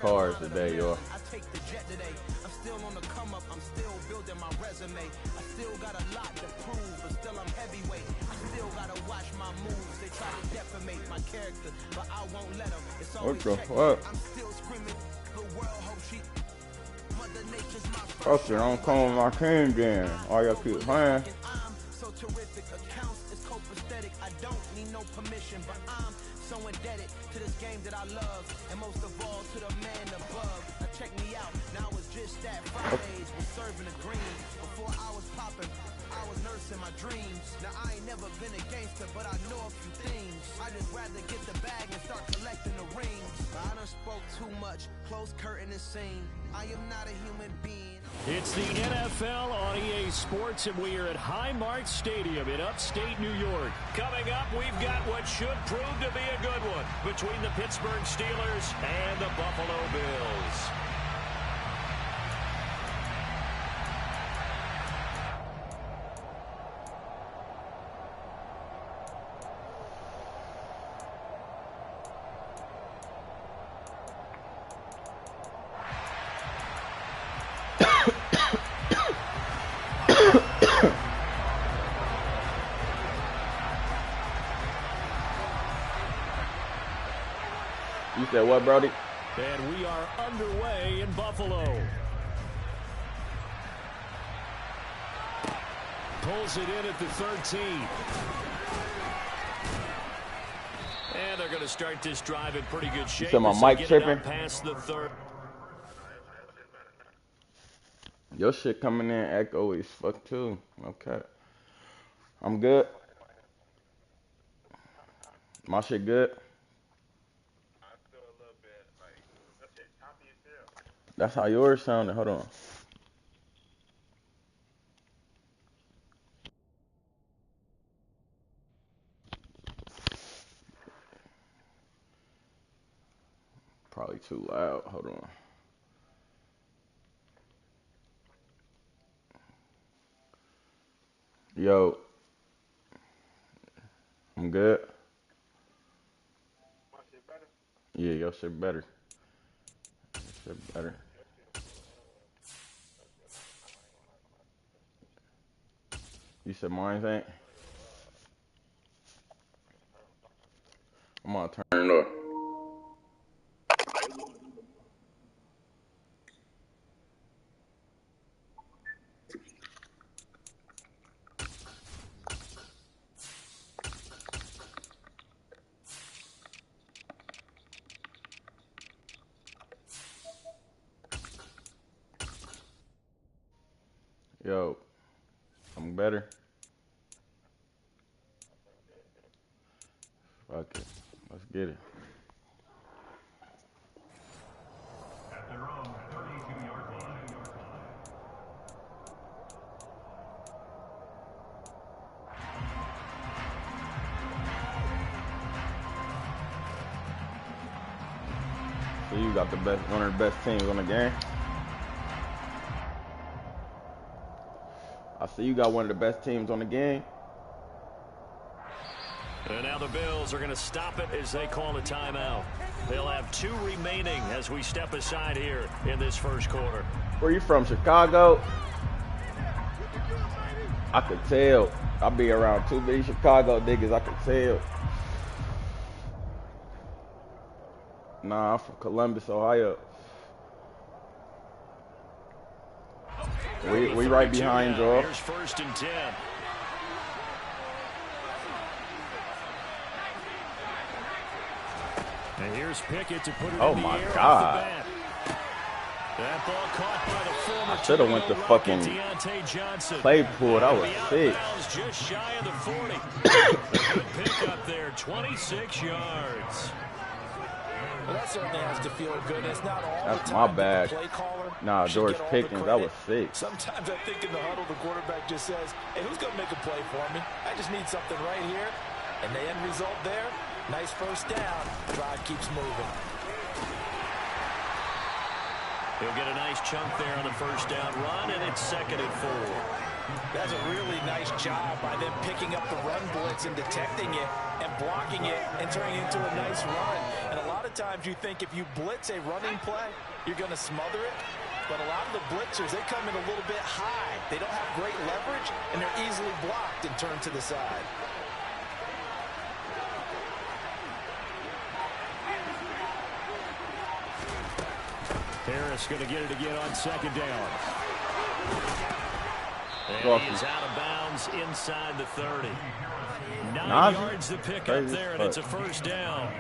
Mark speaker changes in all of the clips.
Speaker 1: cars today, y'all.
Speaker 2: I take the jet today. I'm still on the come up. I'm still building my resume. I still got a lot to prove, but still I'm heavyweight. I still gotta watch my moves. They try to defamate my character, but I won't let them. It's always
Speaker 1: What the fuck?
Speaker 2: I'm still screaming. The world hope she. Mother Nature's my
Speaker 1: Oh shit, I'm calling my king again. All y'all keep playing.
Speaker 2: I'm so terrific. Accounts is copacetic. I don't need no permission, but I'm so indebted to this game that I love, and most of all to the man above. Now check me out. Now it's just that Fridays was serving the green. Before I was popping, I was nursing my dreams. Now I ain't never been a gangster, but I know a few things. I just rather get the bag and start collecting the rings. I done spoke too much. Close curtain is seen. I am not a human being.
Speaker 3: It's the NFL on EA Sports, and we are at Highmark Stadium in upstate New York. Coming up, we've got what should prove to be a good one between the Pittsburgh Steelers and the Buffalo Bills.
Speaker 1: You said what, Brody?
Speaker 3: And we are underway in Buffalo. Pulls it in at the 13. And they're going to start this drive in pretty good shape.
Speaker 1: You said my mic tripping?
Speaker 3: Past the third.
Speaker 1: Your shit coming in echo as fuck too. Okay. I'm good. My shit good. That's how yours sounded. Hold on. Probably too loud. Hold on. Yo. I'm good.
Speaker 4: My shit better?
Speaker 1: Yeah, your shit better. Your shit better. You said mine ain't? I'm gonna turn it off. Yo, I'm better. Fuck it. Let's get it.
Speaker 5: At their own 32-yard line.
Speaker 1: So you got the best, one of the best teams on the game. I see you got one of the best teams on the game.
Speaker 3: And now the Bills are going to stop it as they call a timeout. They'll have 2 remaining as we step aside here in this first quarter.
Speaker 1: Where you from, Chicago? I could tell. I be around too many Chicago niggas, I could tell. Nah, I'm from Columbus, Ohio. We right behind y'all.
Speaker 3: Here's 1st and 10. And here's Pickett to put it
Speaker 1: Oh
Speaker 3: in the
Speaker 1: my
Speaker 3: air
Speaker 1: God.
Speaker 3: off the bat. That ball caught by the former
Speaker 1: I should have went to fucking Claypool. That was sick.
Speaker 3: Just shy of the 40. Good pick up there, 26 yards.
Speaker 6: Well, that certainly has to feel good. It's not all
Speaker 1: That's
Speaker 6: the
Speaker 1: my
Speaker 6: time
Speaker 1: bag.
Speaker 6: that the play caller
Speaker 1: Nah,
Speaker 6: should
Speaker 1: George
Speaker 6: get all the
Speaker 1: Pickens, that
Speaker 6: credit.
Speaker 1: was sick.
Speaker 6: Sometimes I think in the huddle, the quarterback just says, hey, who's going to make a play for me? I just need something right here. And the end result there, nice first down. Drive keeps moving.
Speaker 3: He'll get a nice chunk there on the first down run, and it's 2nd and 4.
Speaker 6: That's a really nice job by them picking up the run blitz and detecting it and blocking it and turning it into a nice run. And a lot of of times you think if you blitz a running play, you're going to smother it. But a lot of the blitzers, they come in a little bit high. They don't have great leverage, and they're easily blocked and turned to the side.
Speaker 3: Harris going to get it again on second down. And he is out of bounds inside the 30. 9 yards the pick up there, and it's a first down.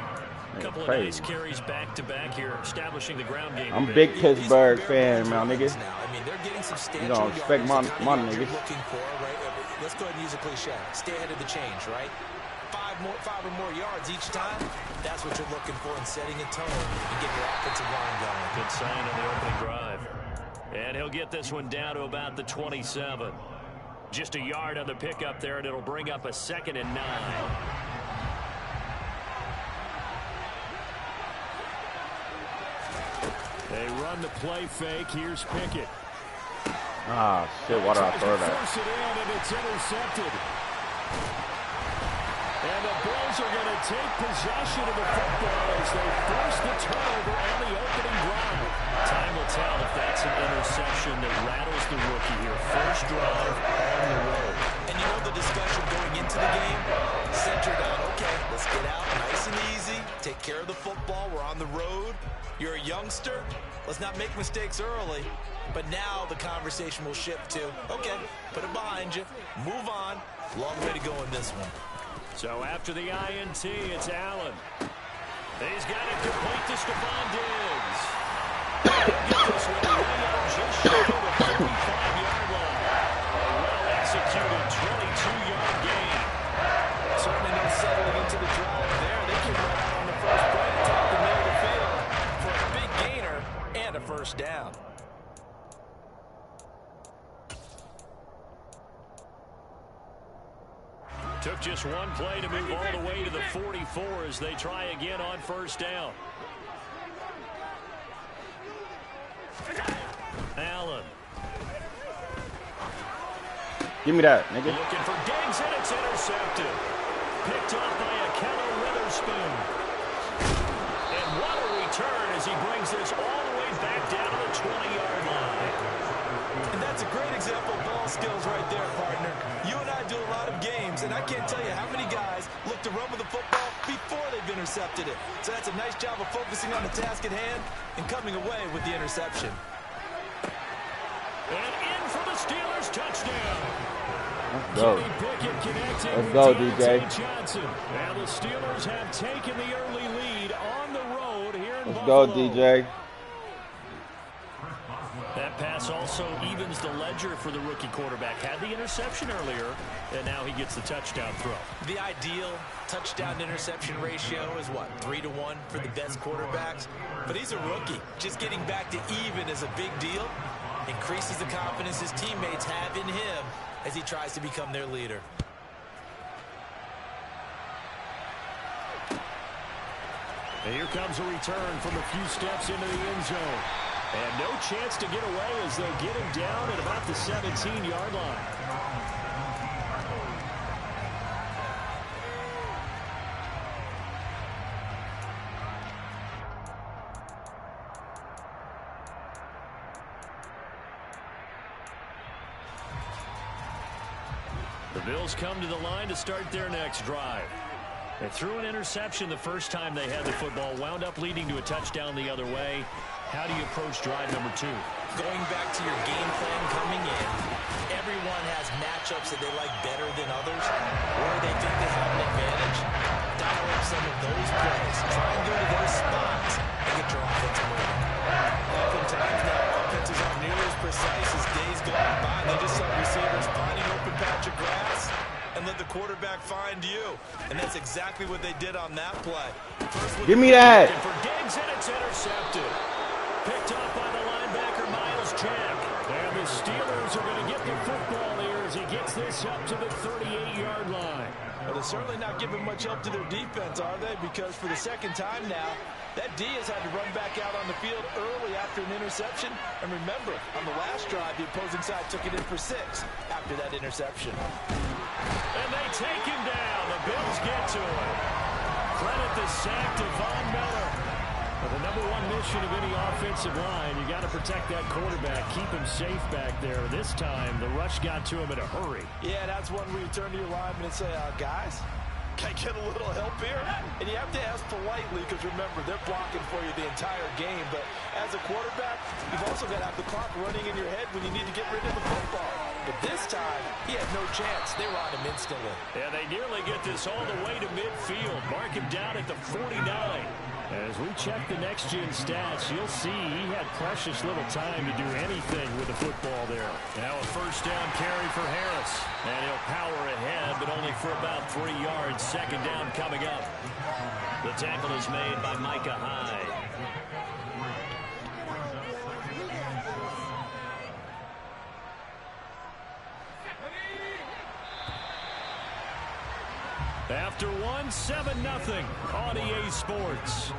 Speaker 3: A couple of nice carries back-to-back here, establishing the ground game.
Speaker 1: I'm a big Pittsburgh fan, man, nigga.
Speaker 6: I mean, they're getting substantial
Speaker 1: you don't expect my niggas.
Speaker 6: Looking for, right? Let's go ahead and use a cliche. Stay ahead of the change, right? Five or more yards each time. That's what you're looking for in setting a tone and getting your offensive line going.
Speaker 3: Good sign on the opening drive. And he'll get this one down to about the 27. Just a yard on the pickup there, and it'll bring up a 2nd and 9. They run the play fake. Here's Pickett.
Speaker 1: Ah, shit, why did I throw that?
Speaker 3: Force it in, and it's intercepted. And the Bills are going to take possession of the football as they force the turnover on the opening drive. Time will tell if that's an interception that rattles the rookie here. First drive on the road.
Speaker 6: And you know the discussion going into the game? Centered on, okay, let's get out nice and easy. Take care of the football. We're on the road. You're a youngster. Let's not make mistakes early. But now the conversation will shift to, okay, put it behind you. Move on. Long way to go in this one.
Speaker 3: So after the INT, it's Allen. He's got it complete to Stephon Diggs. He'll get this one way out just short of the 45-yard line. A well-executed 22-yard gain.
Speaker 6: Certainly no settling into the drive there. They came right out on the first play to top the middle of the field for a big gainer and a first down.
Speaker 3: Took just one play to move all the way to the 44 as they try again on first down. Allen.
Speaker 1: Give me that, nigga.
Speaker 3: Looking for Diggs, and it's intercepted. Picked off by Akello Witherspoon. And what a return as he brings this all the way back down to the 20-yard line.
Speaker 6: And that's a great example of ball skills right there, partner. You and I do a lot of games, and I can't tell you how many guys look to run with the football before they've intercepted it. So that's a nice job of focusing on the task at hand and coming away with the interception.
Speaker 3: And in for the Steelers touchdown.
Speaker 1: Let's go.
Speaker 3: Let's
Speaker 1: go, DJ.
Speaker 3: Johnson. Now the Steelers have taken the early lead on the road here in
Speaker 1: Buffalo. Let's go, DJ.
Speaker 3: That pass also evens the ledger for the rookie quarterback. Had the interception earlier, and now he gets the touchdown throw.
Speaker 6: The ideal touchdown-interception ratio is what, 3-to-1 for the best quarterbacks? But he's a rookie. Just getting back to even is a big deal. Increases the confidence his teammates have in him as he tries to become their leader.
Speaker 3: And here comes a return from a few steps into the end zone. And no chance to get away as they'll get him down at about the 17-yard line. The Bills come to the line to start their next drive. They threw an interception the first time they had the football, wound up leading to a touchdown the other way. How do you approach drive number 2?
Speaker 6: Going back to your game plan coming in, everyone has matchups that they like better than others, or they think they have an advantage. Dial up some of those plays. Try and go to those spots and get your offense moving. Oftentimes now, offenses aren't nearly as precise as days gone by. They just saw receivers finding open patch of grass and let the quarterback find you. And that's exactly what they did on that play.
Speaker 1: Give me that.
Speaker 3: For Diggs, and it's intercepted. Picked up by the linebacker, Miles Jack. And the Steelers are going to get the football here as he gets this up to the 38-yard line.
Speaker 6: Well, they're certainly not giving much help to their defense, are they? Because for the second time now, that D has had to run back out on the field early after an interception. And remember, on the last drive, the opposing side took it in for 6 after that interception.
Speaker 3: And they take him down. The Bills get to him. Credit the sack to Von Miller. Well, the number one mission of any offensive line, you got to protect that quarterback, keep him safe back there. This time, the rush got to him in a hurry.
Speaker 6: Yeah, that's one where you turn to your lineman and say, guys, can I get a little help here? And you have to ask politely because, remember, they're blocking for you the entire game. But as a quarterback, you've also got to have the clock running in your head when you need to get rid of the football. But this time, he had no chance. They were on him instantly.
Speaker 3: Yeah, they nearly get this all the way to midfield. Mark him down at the 49. As we check the next-gen stats, you'll see he had precious little time to do anything with the football there. Now a first down carry for Harris. And he'll power ahead, but only for about 3 yards. Second down coming up. The tackle is made by Micah Hyde. After one, 7-0 on EA Sports.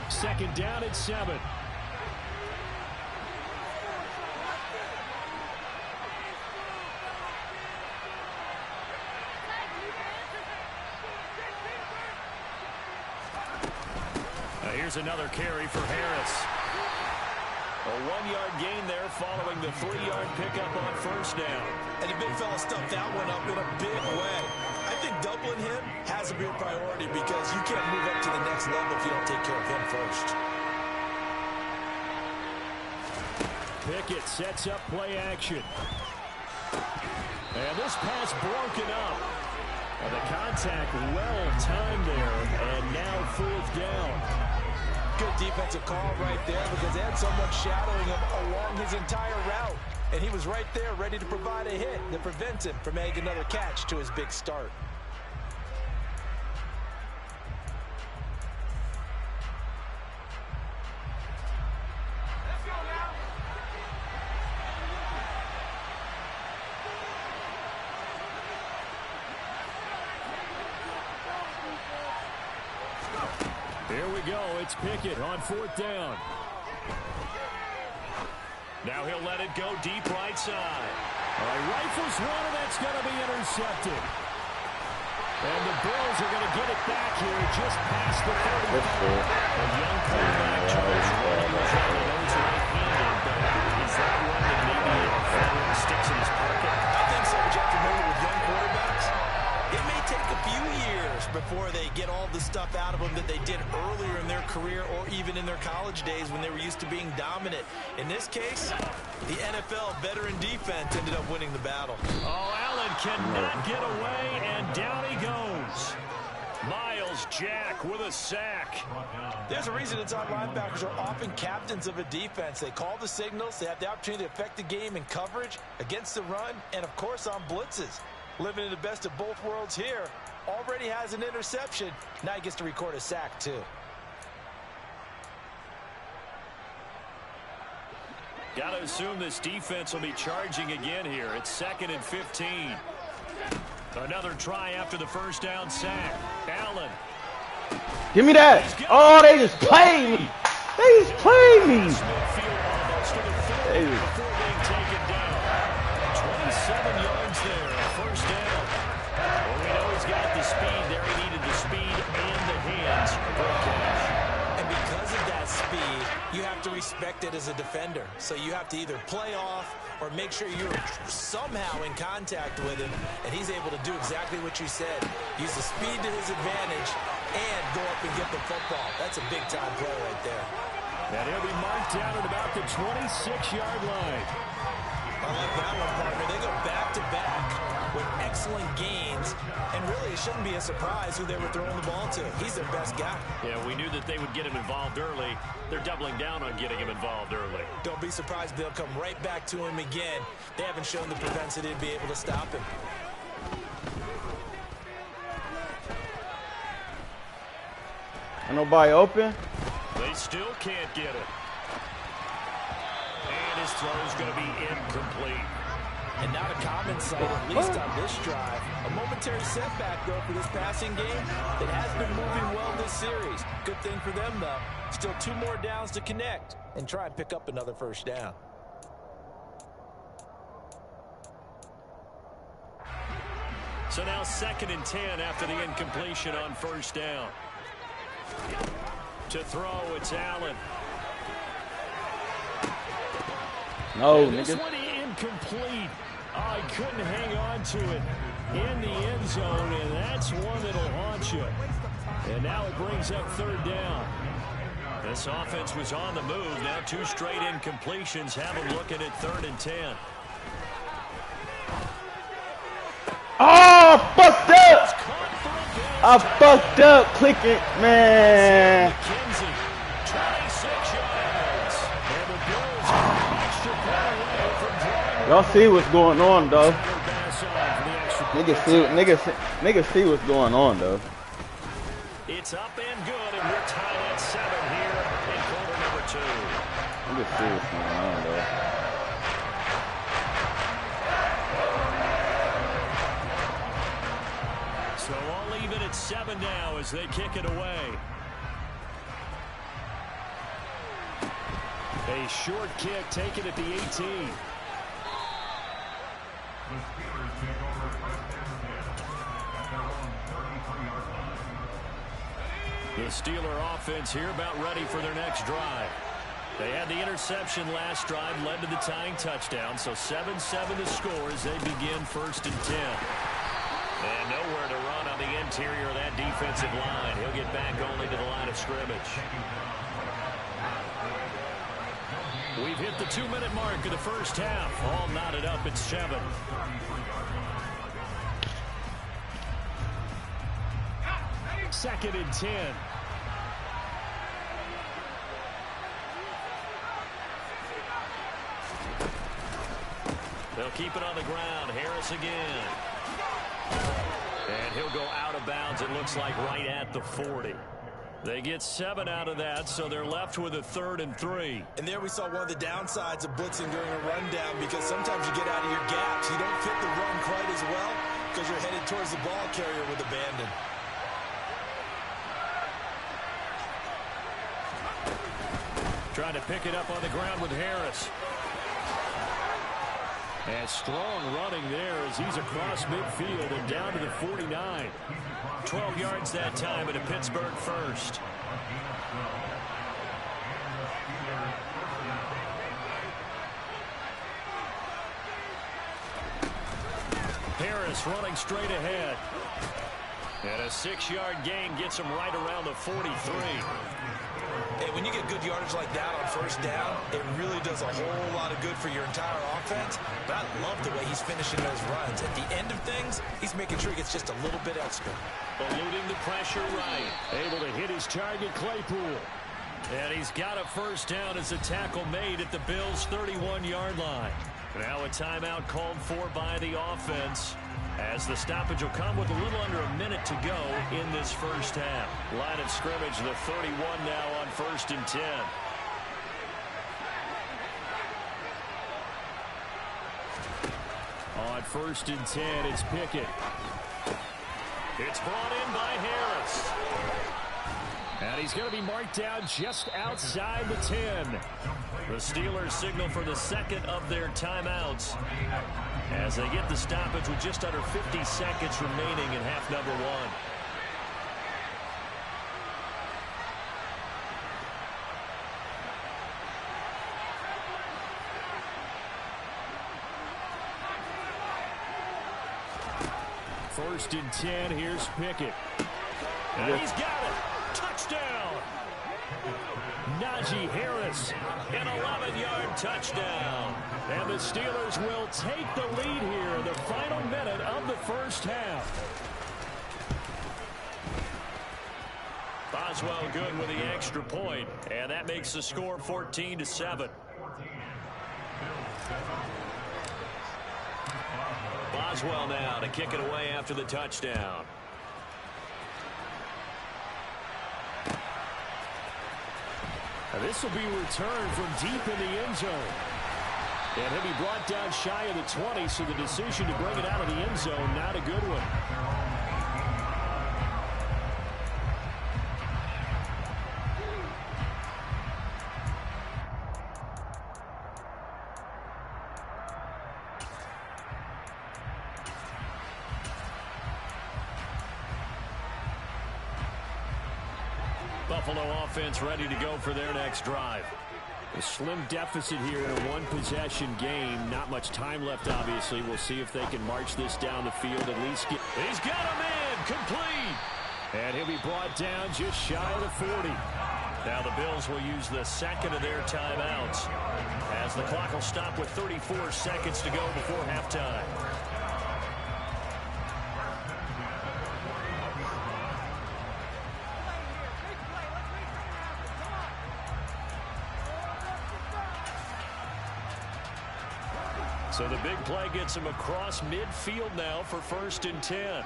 Speaker 3: Second down at 7. Here's another carry for Harris. A 1-yard gain there following the 3-yard pickup on first down.
Speaker 6: And the big fella stuffed that one up in a big way. I think doubling him has to be a priority because you can't move up to the next level if you don't take care of him first.
Speaker 3: Pickett sets up play action. And this pass broken up. And the contact well timed there. And now fourth down.
Speaker 6: Good defensive call right there because they had someone shadowing him along his entire route. And he was right there ready to provide a hit that prevents him from making another catch to his big start.
Speaker 3: Here we go. It's Pickett on fourth down. Now he'll let it go deep right side. Rifles one, and that's going to be intercepted. And the Bills are going to get it back here just past the 35. A young quarterback, Charles Wood, was right-handed, but is that one that maybe sticks in his pocket?
Speaker 6: I think so, but you have to remember with young quarterbacks, it may take a few years before they get all the stuff out of them that they did earlier in their career or even in their college days when they were used to being dominant. In this case, the NFL veteran defense ended up winning the battle.
Speaker 3: Oh, Allen cannot get away, and down he goes. Miles Jack with a sack.
Speaker 6: There's a reason inside linebackers are often captains of a defense. They call the signals. They have the opportunity to affect the game in coverage, against the run, and, of course, on blitzes. Living in the best of both worlds here. Already has an interception. Now he gets to record a sack, too.
Speaker 3: Got to assume this defense will be charging again here. It's 2nd and 15. Another try after the first down sack. Allen.
Speaker 1: Give me that. Oh, they just played me. They just played me.
Speaker 3: Smithfield almost to the 40 before being taken down. 27 yards there. First down. Well, we know he's got the speed there. He needed the speed and the hands for a catch.
Speaker 6: And because of that speed, you have to respect it as a defender. So you have to either play off or make sure you're somehow in contact with him, and he's able to do exactly what you said. Use the speed to his advantage and go up and get the football. That's a big-time play right there.
Speaker 3: And he'll be marked down at about the 26-yard line.
Speaker 6: I like that one, partner. They go back-to-back with excellent gains, and really it shouldn't be a surprise who they were throwing the ball to. He's their best guy.
Speaker 3: Yeah, we knew that they would get him involved early. They're doubling down on getting him involved early.
Speaker 6: Don't be surprised they'll come right back to him again. They haven't shown the propensity to be able to stop him.
Speaker 1: Ain't nobody open?
Speaker 3: They still can't get it. And his throw is going to be incomplete.
Speaker 6: And not a common sight, at least on this drive. A momentary setback, though, for this passing game. It has been moving well this series. Good thing for them, though. Still 2 more downs to connect and try and pick up another first down.
Speaker 3: So now 2nd and 10 after the incompletion on first down. To throw, it's Allen.
Speaker 1: No,
Speaker 3: This
Speaker 1: nigga.
Speaker 3: one incomplete. Oh, he couldn't hang on to it in the end zone, and that's one that'll haunt you. And now it brings up 3rd down. This offense was on the move. Now 2 straight incompletions have them looking at 3rd and 10.
Speaker 1: Oh, fucked up. I fucked up. Click it, man.
Speaker 3: McKenzie, 26 yards. And the Bills have an extra point away from drawing.
Speaker 1: Y'all see what's going on, though.
Speaker 3: Good pass on for the extra point.
Speaker 1: Niggas see what's going on, though.
Speaker 3: It's up and good, and we're tied at 7 here in quarter number 2.
Speaker 1: Niggas see what's going on, though.
Speaker 3: So all even at 7 now as they kick it away. A short kick taken at the 18.
Speaker 5: The Steelers take over 1st and 10 at their own 33-yard line.
Speaker 3: The Steeler offense here about ready for their next drive. They had the interception last drive, led to the tying touchdown, so 7-7 the score as they begin 1st and 10. And nowhere to run on the interior of that defensive line. He'll get back only to the line of scrimmage. We've hit the 2-minute mark of the first half. All knotted up at 7. Second and 10. They'll keep it on the ground. Harris again. And he'll go out of bounds, it looks like, right at the 40. They get 7 out of that, so they're left with a 3rd and 3.
Speaker 6: And there we saw one of the downsides of blitzing during a rundown, because sometimes you get out of your gaps. You don't fit the run quite as well because you're headed towards the ball carrier with abandon.
Speaker 3: Trying to pick it up on the ground with Harris. And strong running there as he's across midfield and down to the 49. 12 yards that time at a Pittsburgh first. Harris running straight ahead. And a 6-yard gain gets him right around the 43.
Speaker 6: Hey, when you get good yardage like that on first down, it really does a whole lot of good for your entire offense. But I love the way he's finishing those runs. At the end of things, he's making sure he gets just a little bit extra.
Speaker 3: Eluding the pressure right. Able to hit his target, Claypool. And he's got a first down as a tackle made at the Bills' 31-yard line. Now a timeout called for by the offense, as the stoppage will come with a little under a minute to go in this first half. Line of scrimmage, the 31 now on 1st and 10. On 1st and 10, it's Pickett. It's brought in by Harris. And he's going to be marked down just outside the 10. The Steelers signal for the second of their timeouts as they get the stoppage with just under 50 seconds remaining in half number 1. First and 10, here's Pickett. And he's got it. Touchdown. Najee Harris, an 11-yard touchdown. And the Steelers will take the lead here in the final minute of the first half. Boswell good with the extra point, and that makes the score 14-7. Boswell now to kick it away after the touchdown. This will be returned from deep in the end zone. And he'll be brought down shy of the 20, so the decision to bring it out of the end zone, not a good one. Buffalo offense ready to go for their next drive. A slim deficit here in a one-possession game. Not much time left, obviously. We'll see if they can march this down the field. At least he's got him in. Complete. And he'll be brought down just shy of the 40. Now the Bills will use the second of their timeouts, as the clock will stop with 34 seconds to go before halftime. So the big play gets him across midfield now for 1st and 10.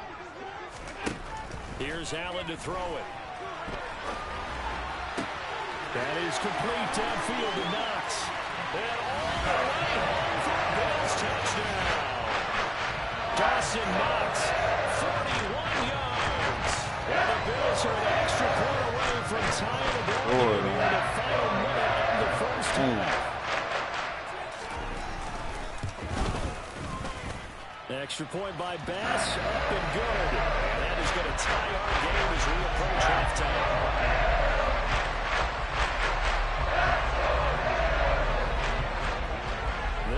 Speaker 3: Here's Allen to throw it. That is complete downfield to Knox. And all the way home for a Bills touchdown. Dawson Knox, 41 yards. And the Bills are an extra point away from tying the ball game in the final minute of the first half. Extra point by Bass, up and good. And that is going to tie our game as we approach halftime.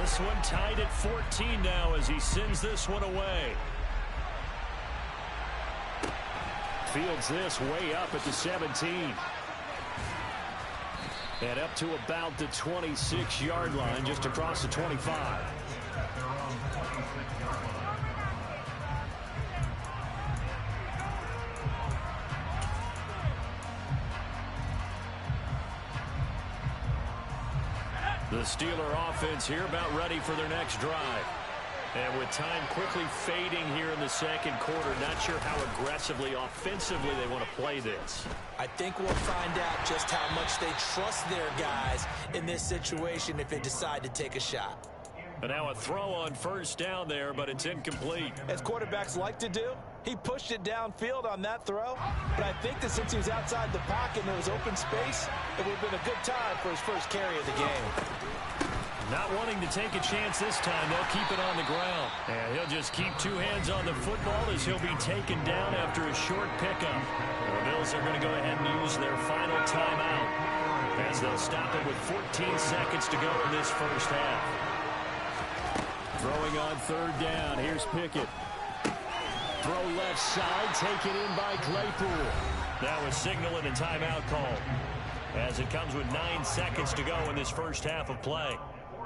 Speaker 3: This one tied at 14 now as he sends this one away. Fields this way up at the 17. And up to about the 26-yard line, just across the 25. The Steeler offense here about ready for their next drive. And with time quickly fading here in the second quarter, not sure how aggressively, offensively they want to play this.
Speaker 6: I think we'll find out just how much they trust their guys in this situation if they decide to take a shot.
Speaker 3: And now a throw on 1st down there, but it's incomplete.
Speaker 6: As quarterbacks like to do, he pushed it downfield on that throw. But I think that since he was outside the pocket and there was open space, it would have been a good time for his first carry of the game.
Speaker 3: Not wanting to take a chance this time, they'll keep it on the ground. And he'll just keep 2 hands on the football as he'll be taken down after a short pickup. The Bills are going to go ahead and use their final timeout, as they'll stop it with 14 seconds to go in this first half. Throwing on 3rd down. Here's Pickett. Throw left side, taken in by Claypool. That was signaling a timeout call, as it comes with 9 seconds to go in this first half of play.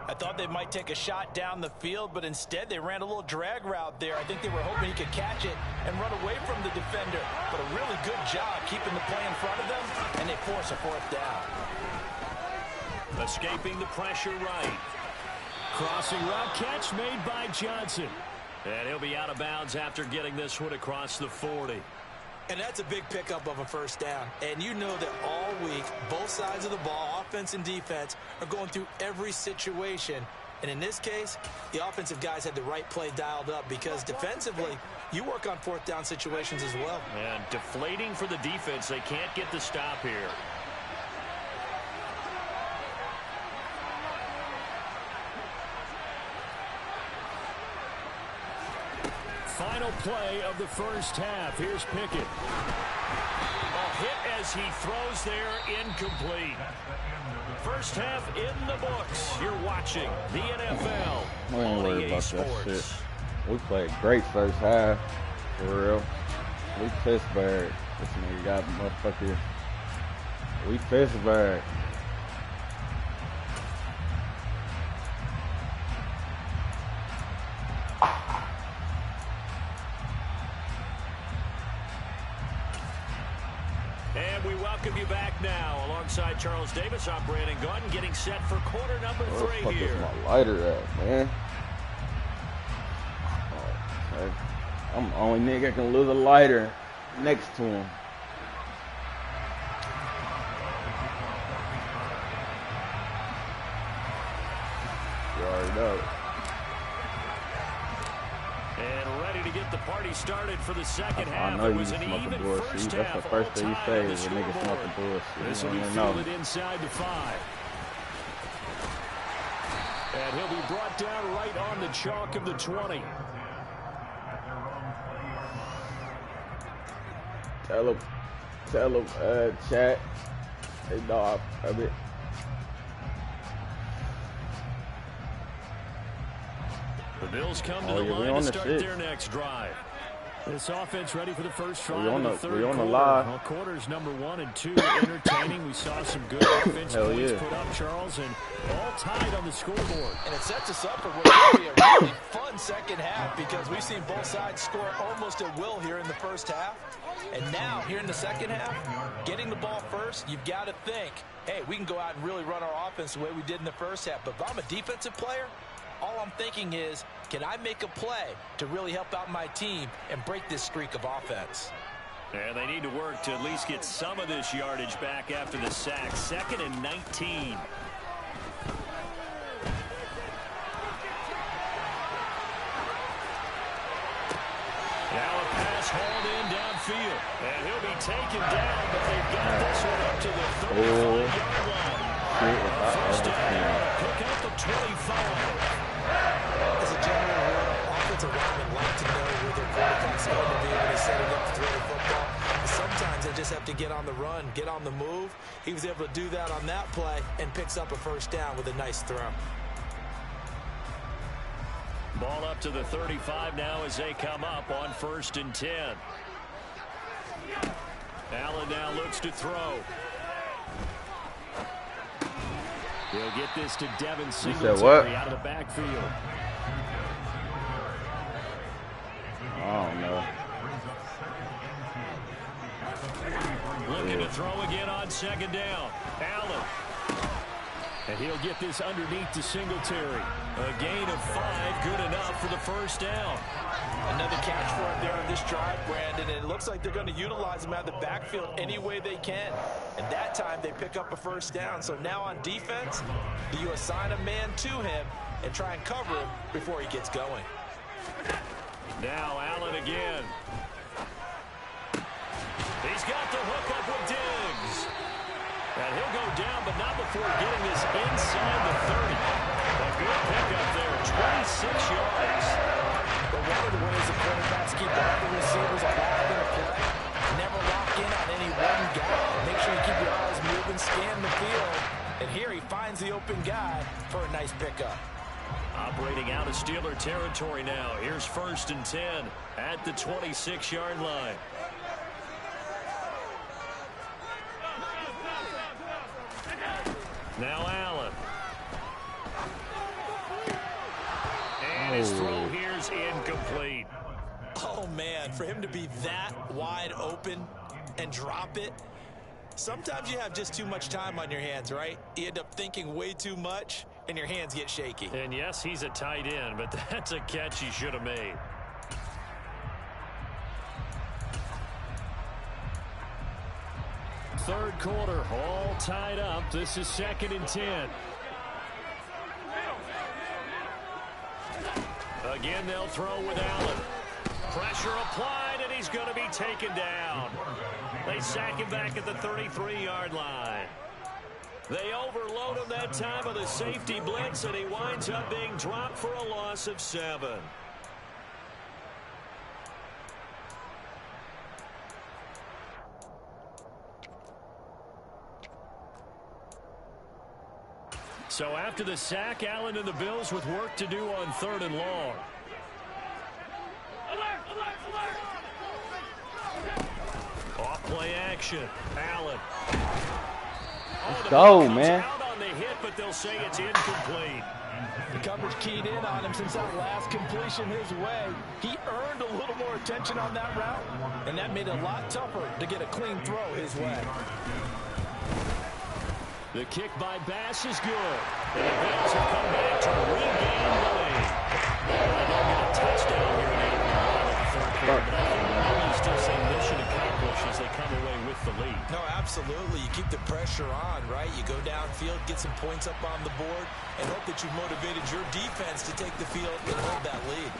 Speaker 6: I thought they might take a shot down the field, but instead they ran a little drag route there. I think they were hoping he could catch it and run away from the defender. But a really good job keeping the play in front of them, and they force a 4th down.
Speaker 3: Escaping the pressure right. Crossing route catch made by Johnson. And he'll be out of bounds after getting this one across the 40.
Speaker 6: And that's a big pickup of a 1st down. And you know that all week, both sides of the ball, offense and defense, are going through every situation. And in this case, the offensive guys had the right play dialed up, because defensively, you work on 4th down situations as well.
Speaker 3: And deflating for the defense. They can't get the stop here. Final play of the first half. Here's Pickett. A hit as he throws there, incomplete. First half in the books. You're watching the NFL.
Speaker 1: We ain't worried about that shit. We played great first half, for real. We Pittsburgh. This nigga got motherfucker. We Pittsburgh.
Speaker 3: And we welcome you back now. Alongside Charles Davis, I'm Brandon Gordon, getting set for quarter number 3 here.
Speaker 1: Where the fuck is my lighter at, man? Oh, okay. I'm the only nigga that can lose a lighter next to him. You already know. up.
Speaker 3: And ready to get the party started for the second half.
Speaker 1: I know
Speaker 3: It
Speaker 1: you
Speaker 3: was an
Speaker 1: smoking
Speaker 3: even
Speaker 1: bullshit.
Speaker 3: first
Speaker 1: That's
Speaker 3: half.
Speaker 1: the first thing you say is a nigga
Speaker 3: scoreboard.
Speaker 1: smoking bullshit.
Speaker 3: This
Speaker 1: You
Speaker 3: will be
Speaker 1: don't even know.
Speaker 3: fielded inside the 5. And he'll be brought down right on the chalk of the 20.
Speaker 1: Tell him, chat. Hey, dog, a bit.
Speaker 3: The Bills come to the line to start their next drive. This offense ready for the first drive of the third quarter. Well, quarters number 1 and 2 entertaining. We saw some good offensive points put up, Charles, and all tied on the scoreboard.
Speaker 6: And it sets us up for what will be a really fun second half because we've seen both sides score almost at will here in the first half. And now, here in the second half, getting the ball first, you've got to think, hey, we can go out and really run our offense the way we did in the first half. But if I'm a defensive player, all I'm thinking is, can I make a play to really help out my team and break this streak of offense?
Speaker 3: And they need to work to at least get some of this yardage back after the sack. 2nd and 19. Now a pass hauled in downfield. And he'll be taken down, but they've got this one up to the 35-yard line. First down, pick up the 25.
Speaker 6: As a general rule, offensive linemen like to know where their quarterback's going to be when he's setting up to throw the football. And sometimes they just have to get on the run, get on the move. He was able to do that on that play and picks up a first down with a nice throw.
Speaker 3: Ball up to the 35 now as they come up on 1st and 10. Allen now looks to throw. He'll get this to Devin Singletary out of the backfield.
Speaker 1: I don't know.
Speaker 3: Looking to throw again on 2nd down. Allen. And he'll get this underneath to Singletary. A gain of 5, good enough for the first down.
Speaker 6: Another catch for him there on this drive, Brandon, and it looks like they're going to utilize him out of the backfield any way they can. And that time they pick up a first down. So now on defense, do you assign a man to him and try and cover him before he gets going?
Speaker 3: Now Allen again. He's got the hook up with Diggs. And he'll go down, but not before getting this inside the 30. A good pickup there, 26 yards.
Speaker 6: But one of the ways the quarterbacks keep all the receivers alive in a play, never lock in on any one guy. Make sure you keep your eyes moving, scan the field. And here he finds the open guy for a nice pickup.
Speaker 3: Operating out of Steeler territory now. Here's 1st and 10 at the 26-yard line. Now Allen. And his throw here's incomplete.
Speaker 6: Oh, man, for him to be that wide open and drop it, sometimes you have just too much time on your hands, right? You end up thinking way too much, and your hands get shaky.
Speaker 3: And yes, he's a tight end, but that's a catch he should have made. Third quarter, all tied up. This is 2nd and 10. Again, they'll throw with Allen. Pressure applied, and he's going to be taken down. They sack him back at the 33-yard line. They overload him that time with a safety blitz, and he winds up being dropped for a loss of 7. So after the sack, Allen and the Bills with work to do on 3rd and long. Off play action. Allen.
Speaker 1: Let's go, man.
Speaker 3: Out on the hit, but they'll say it's incomplete.
Speaker 6: The coverage keyed in on him since that last completion his way. He earned a little more attention on that route, and that made it a lot tougher to get a clean throw his way.
Speaker 3: The kick by Bass is good. And the Bills have come back to regain the lead. They don't get a touchdown here in the third quarter, but I think you still say mission accomplished as they come away with the lead.
Speaker 6: No, absolutely. You keep the pressure pressure on, right? You go downfield, get some points up on the board, and hope that you've motivated your defense to take the field and hold that lead.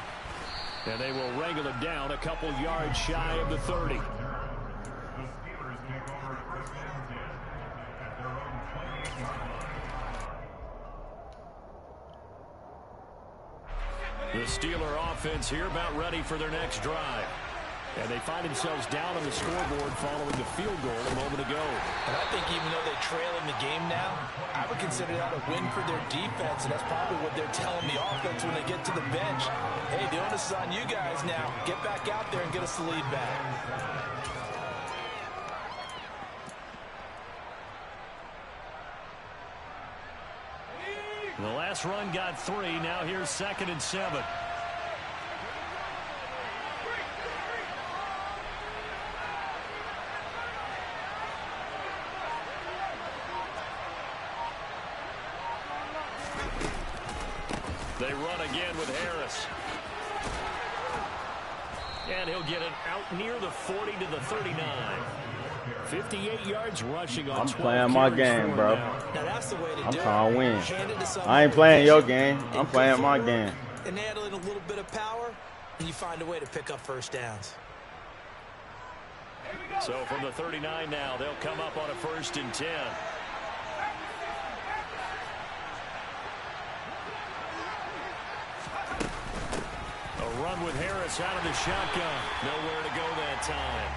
Speaker 3: And they will wrangle it down a couple yards shy of the 30.
Speaker 5: The Steelers take over first and 10 at their own 28-yard line.
Speaker 3: The Steeler offense here about ready for their next drive. And they find themselves down on the scoreboard following the field goal a moment ago.
Speaker 6: And I think even though they trail in the game now, I would consider that a win for their defense, and that's probably what they're telling the offense when they get to the bench. Hey, the onus is on you guys now. Get back out there and get us the lead back.
Speaker 3: The last run got 3. Now here's 2nd and 7. They run again with Harris. And he'll get it out near the 40 to the 39. 58 yards rushing on 12
Speaker 1: I'm playing my game, bro.
Speaker 6: Now that's the way to
Speaker 1: I'm
Speaker 6: do
Speaker 1: trying to win.
Speaker 6: Hand it to somebody
Speaker 1: I ain't playing your
Speaker 6: efficient
Speaker 1: game. I'm
Speaker 6: and
Speaker 1: playing
Speaker 6: good
Speaker 1: my
Speaker 6: footwork,
Speaker 1: game.
Speaker 6: And handling a little bit of power, and you find a way to pick up first downs.
Speaker 3: So from the 39 now, they'll come up on a 1st and 10. Run with Harris out of the shotgun. Nowhere to go that time.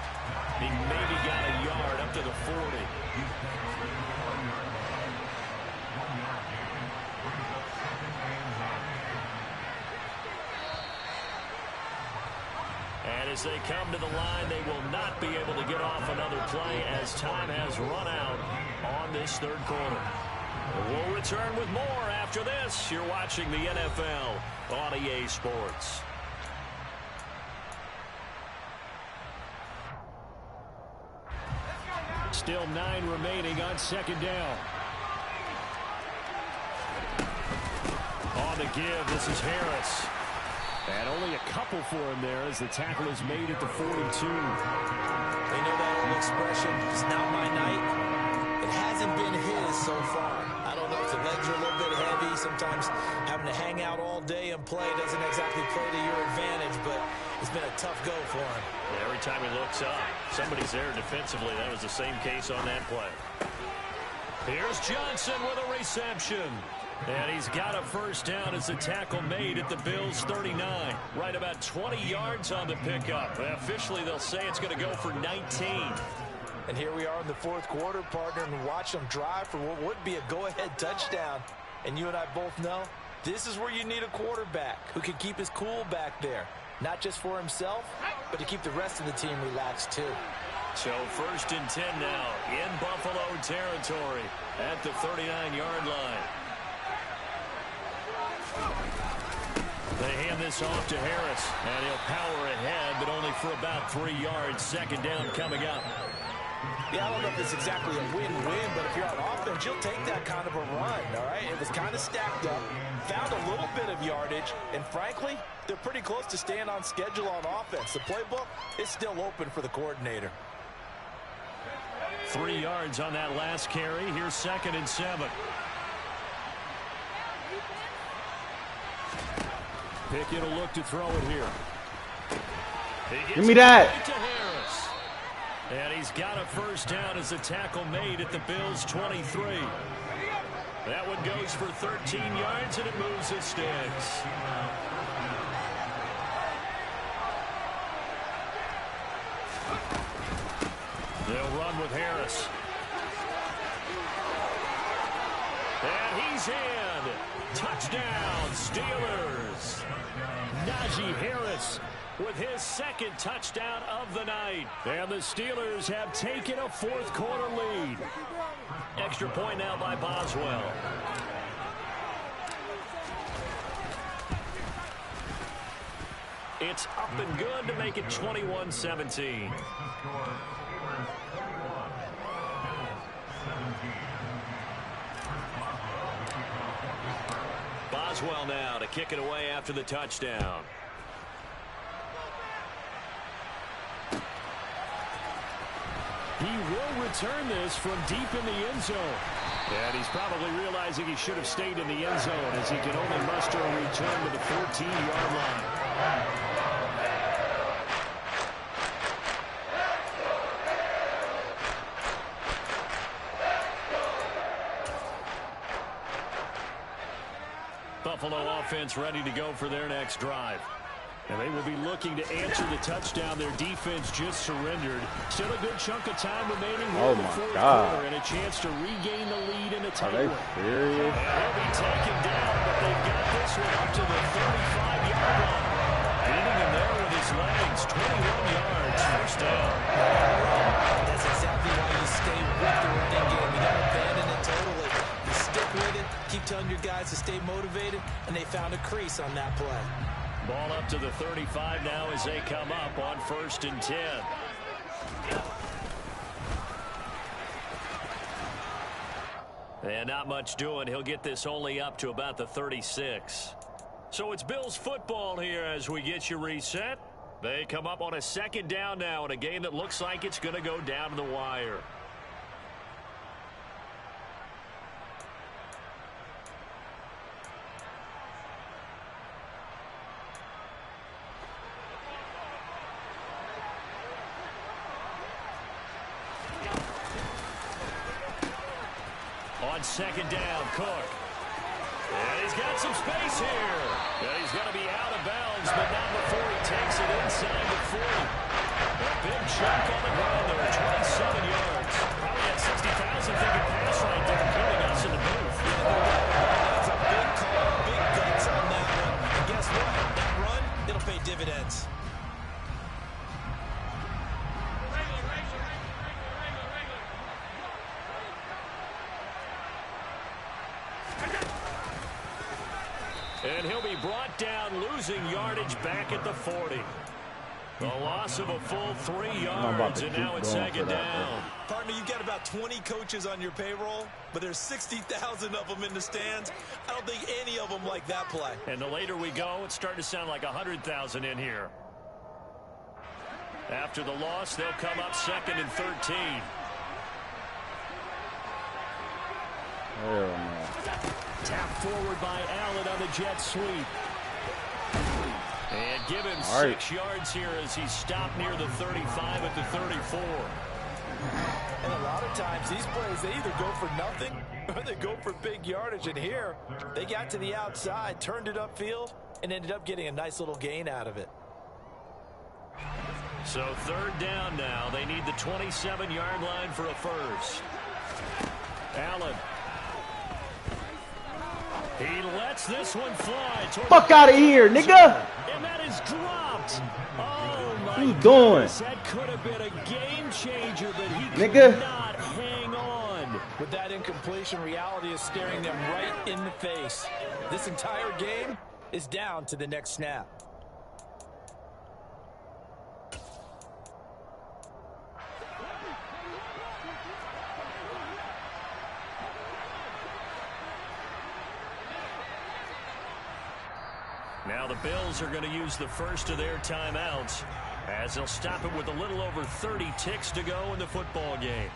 Speaker 3: He maybe got a yard up to the 40. And as they come to the line, they will not be able to get off another play as time has run out on this 3rd quarter. We'll return with more after this. You're watching the NFL on EA Sports. Still 9 remaining on 2nd down. On the give, this is Harris. And only a couple for him there as the tackle is made at the 42.
Speaker 6: They know that old expression, it's not my night. It hasn't been his so far. I don't know if the legs are a little bit heavy. Sometimes having to hang out all day and play doesn't exactly play to your advantage, but it's been a tough go for him.
Speaker 3: Yeah, every time he looks up, somebody's there defensively. That was the same case on that play. Here's Johnson with a reception. And he's got a 1st down as the tackle made at the Bills' 39. Right about 20 yards on the pickup. Officially, they'll say it's going to go for 19.
Speaker 6: And here we are in the 4th quarter, partner, and watch them drive for what would be a go-ahead touchdown. And you and I both know this is where you need a quarterback who can keep his cool back there. Not just for himself, but to keep the rest of the team relaxed, too.
Speaker 3: So 1st and 10 now in Buffalo territory at the 39-yard line. They hand this off to Harris, and he'll power ahead, but only for about 3 yards. 2nd down coming up.
Speaker 6: Yeah, I don't know if it's exactly a win-win, but if you're on offense, you'll take that kind of a run, all right? It was kind of stacked up, found a little bit of yardage, and frankly, they're pretty close to staying on schedule on offense. The playbook is still open for the coordinator.
Speaker 3: 3 yards on that last carry. Here's 2nd and 7. Pickett will look to throw it here.
Speaker 1: Give me that.
Speaker 3: To Harris. And he's got a 1st down as the tackle made at the Bills' 23. That one goes for 13 yards, and it moves the sticks. They'll run with Harris. And he's in. Touchdown, Steelers. Najee Harris with his 2nd touchdown of the night. And the Steelers have taken a 4th quarter lead. Extra point now by Boswell. It's up and good to make it 21-17. Boswell now to kick it away after the touchdown. He will return this from deep in the end zone. And he's probably realizing he should have stayed in the end zone as he can only muster a return to the 14-yard line. Buffalo offense ready to go for their next drive. And they will be looking to answer the touchdown their defense just surrendered. Still a good chunk of time remaining here in the fourth quarter and a chance to regain the lead in a tight one.
Speaker 1: Are they serious?
Speaker 3: And they'll be taken down, but they've got this one up to the 35-yard line. Beating him there with his legs, 21 yards, first down.
Speaker 6: That's exactly why you stay with the running game. You don't abandon it totally. You stick with it, keep telling your guys to stay motivated, and they found a crease on that play.
Speaker 3: Ball up to the 35 now as they come up on 1st and 10. And not much doing. He'll get this only up to about the 36. So it's Bills football here as we get you reset. They come up on a 2nd down now in a game that looks like it's going to go down to the wire. On 2nd down, Cook. And he's got some space here. And he's going to be out of bounds, but not before he takes it inside the 40. A big chunk on the ground there, 27 yards. Probably had 60,000 thinking pass right there, including us in the booth.
Speaker 6: That's a big call, big guts on that one. And guess what? That run, it'll pay dividends.
Speaker 3: And he'll be brought down, losing yardage back at the 40. The loss of a full 3 yards, and now it's 2nd down.
Speaker 6: Partner, you've got about 20 coaches on your payroll, but there's 60,000 of them in the stands. I don't think any of them like that play.
Speaker 3: And the later we go, it's starting to sound like 100,000 in here. After the loss, they'll come up 2nd and 13.
Speaker 1: Hell no.
Speaker 3: Tap forward by Allen on the jet sweep. And give him 6 yards here as he's stopped near the 35 at the 34.
Speaker 6: And a lot of times these plays, they either go for nothing or they go for big yardage. And here, they got to the outside, turned it upfield, and ended up getting a nice little gain out of it.
Speaker 3: So 3rd down now. They need the 27-yard line for a first. Allen. He lets this one fly.
Speaker 1: Fuck out of here, nigga!
Speaker 3: And that is dropped. Oh my
Speaker 1: What you doing?
Speaker 3: That could have been a game changer, but he
Speaker 1: Nigga.
Speaker 3: could not hang on.
Speaker 6: With that incompletion, reality is staring them right in the face. This entire game is down to the next snap.
Speaker 3: Now the Bills are going to use the first of their timeouts as they'll stop it with a little over 30 ticks to go in the football game.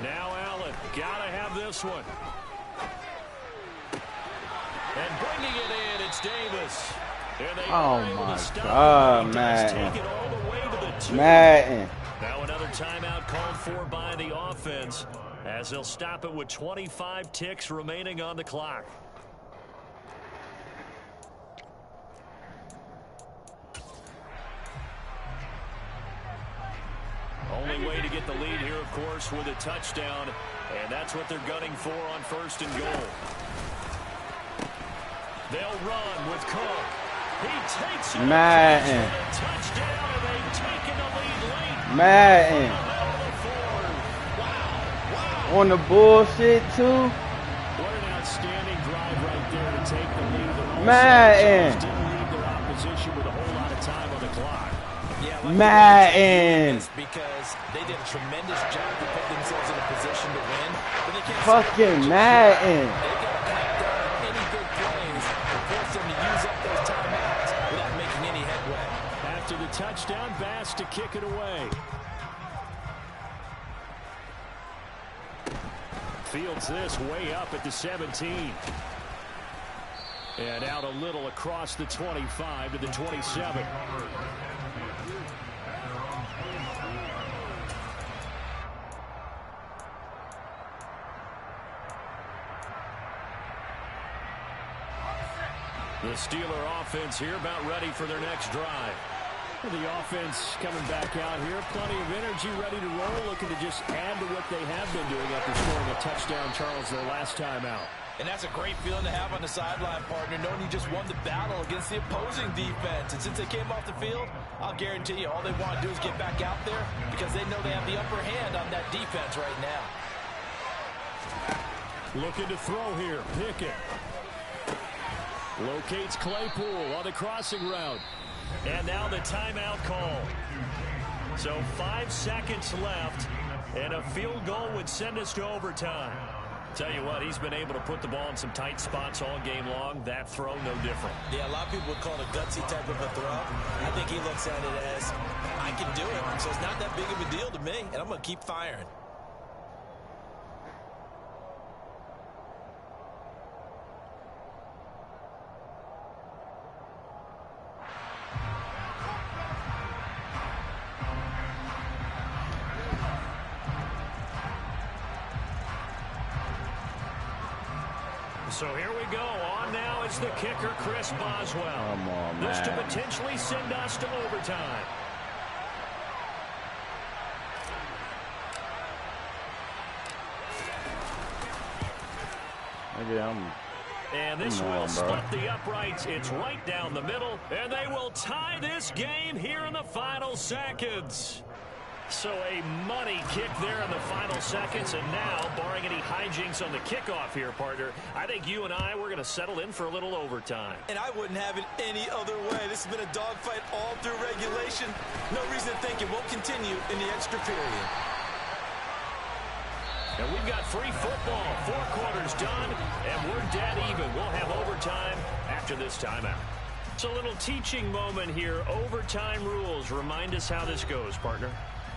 Speaker 3: Now Allen, gotta have this one. And bringing it in, it's Davis. And they
Speaker 1: Oh
Speaker 3: are able to
Speaker 1: my
Speaker 3: stop
Speaker 1: God,
Speaker 3: him. He does
Speaker 1: man.
Speaker 3: take it all the way to the 2.
Speaker 1: Madden.
Speaker 3: Now another timeout called for by the offense as they'll stop it with 25 ticks remaining on the clock. Only way to get the lead here, of course, with a touchdown, and that's what they're gunning for on 1st and goal. They'll run with Cook. He takes it.
Speaker 1: Madden.
Speaker 3: Touchdown, and they've taken the lead late.
Speaker 1: Madden.
Speaker 6: Wow.
Speaker 1: On the bullshit, too.
Speaker 3: What an outstanding drive right there to take the lead
Speaker 1: Madden.
Speaker 3: Didn't leave their opposition with a whole lot of time on the clock.
Speaker 6: Yeah, like
Speaker 1: Madden.
Speaker 6: because they did a tremendous job to put themselves in a position to win. But they can't
Speaker 1: Fucking Madden.
Speaker 6: They got to cut down any big plays and force them to use up those timeouts without making any headway.
Speaker 3: After the touchdown, Bass to kick it away. Fields this way up at the 17. And out a little across the 25 to the 27. The Steeler offense here about ready for their next drive. The offense coming back out here, plenty of energy, ready to roll, looking to just add to what they have been doing after scoring a touchdown, Charles, their last time out.
Speaker 6: And that's a great feeling to have on the sideline, partner, knowing you just won the battle against the opposing defense. And since they came off the field, I'll guarantee you all they want to do is get back out there because they know they have the upper hand on that defense right now.
Speaker 3: Looking to throw here, Pickett. Locates Claypool on the crossing route. And now the timeout call. So 5 seconds left, and a field goal would send us to overtime. Tell you what, he's been able to put the ball in some tight spots all game long. That throw, no different.
Speaker 6: Yeah, a lot of people would call it a gutsy type of a throw. I think he looks at it as, I can do it, so it's not that big of a deal to me, and I'm going to keep firing.
Speaker 3: So here we go. On now is the kicker, Chris Boswell.
Speaker 1: Come on,
Speaker 3: this to
Speaker 1: man.
Speaker 3: potentially send us to overtime. And this will split the uprights. It's right down the middle, and they will tie this game here in the final seconds. So a money kick there in the final seconds, and now, barring any hijinks on the kickoff here, partner, I think you and I, we're going to settle in for a little overtime.
Speaker 6: And I wouldn't have it any other way. This has been a dogfight all through regulation. No reason to think it won't continue in the extra period.
Speaker 3: And we've got free football, 4 quarters done, and we're dead even. We'll have overtime after this timeout. It's a little teaching moment here. Overtime rules. Remind us how this goes, partner.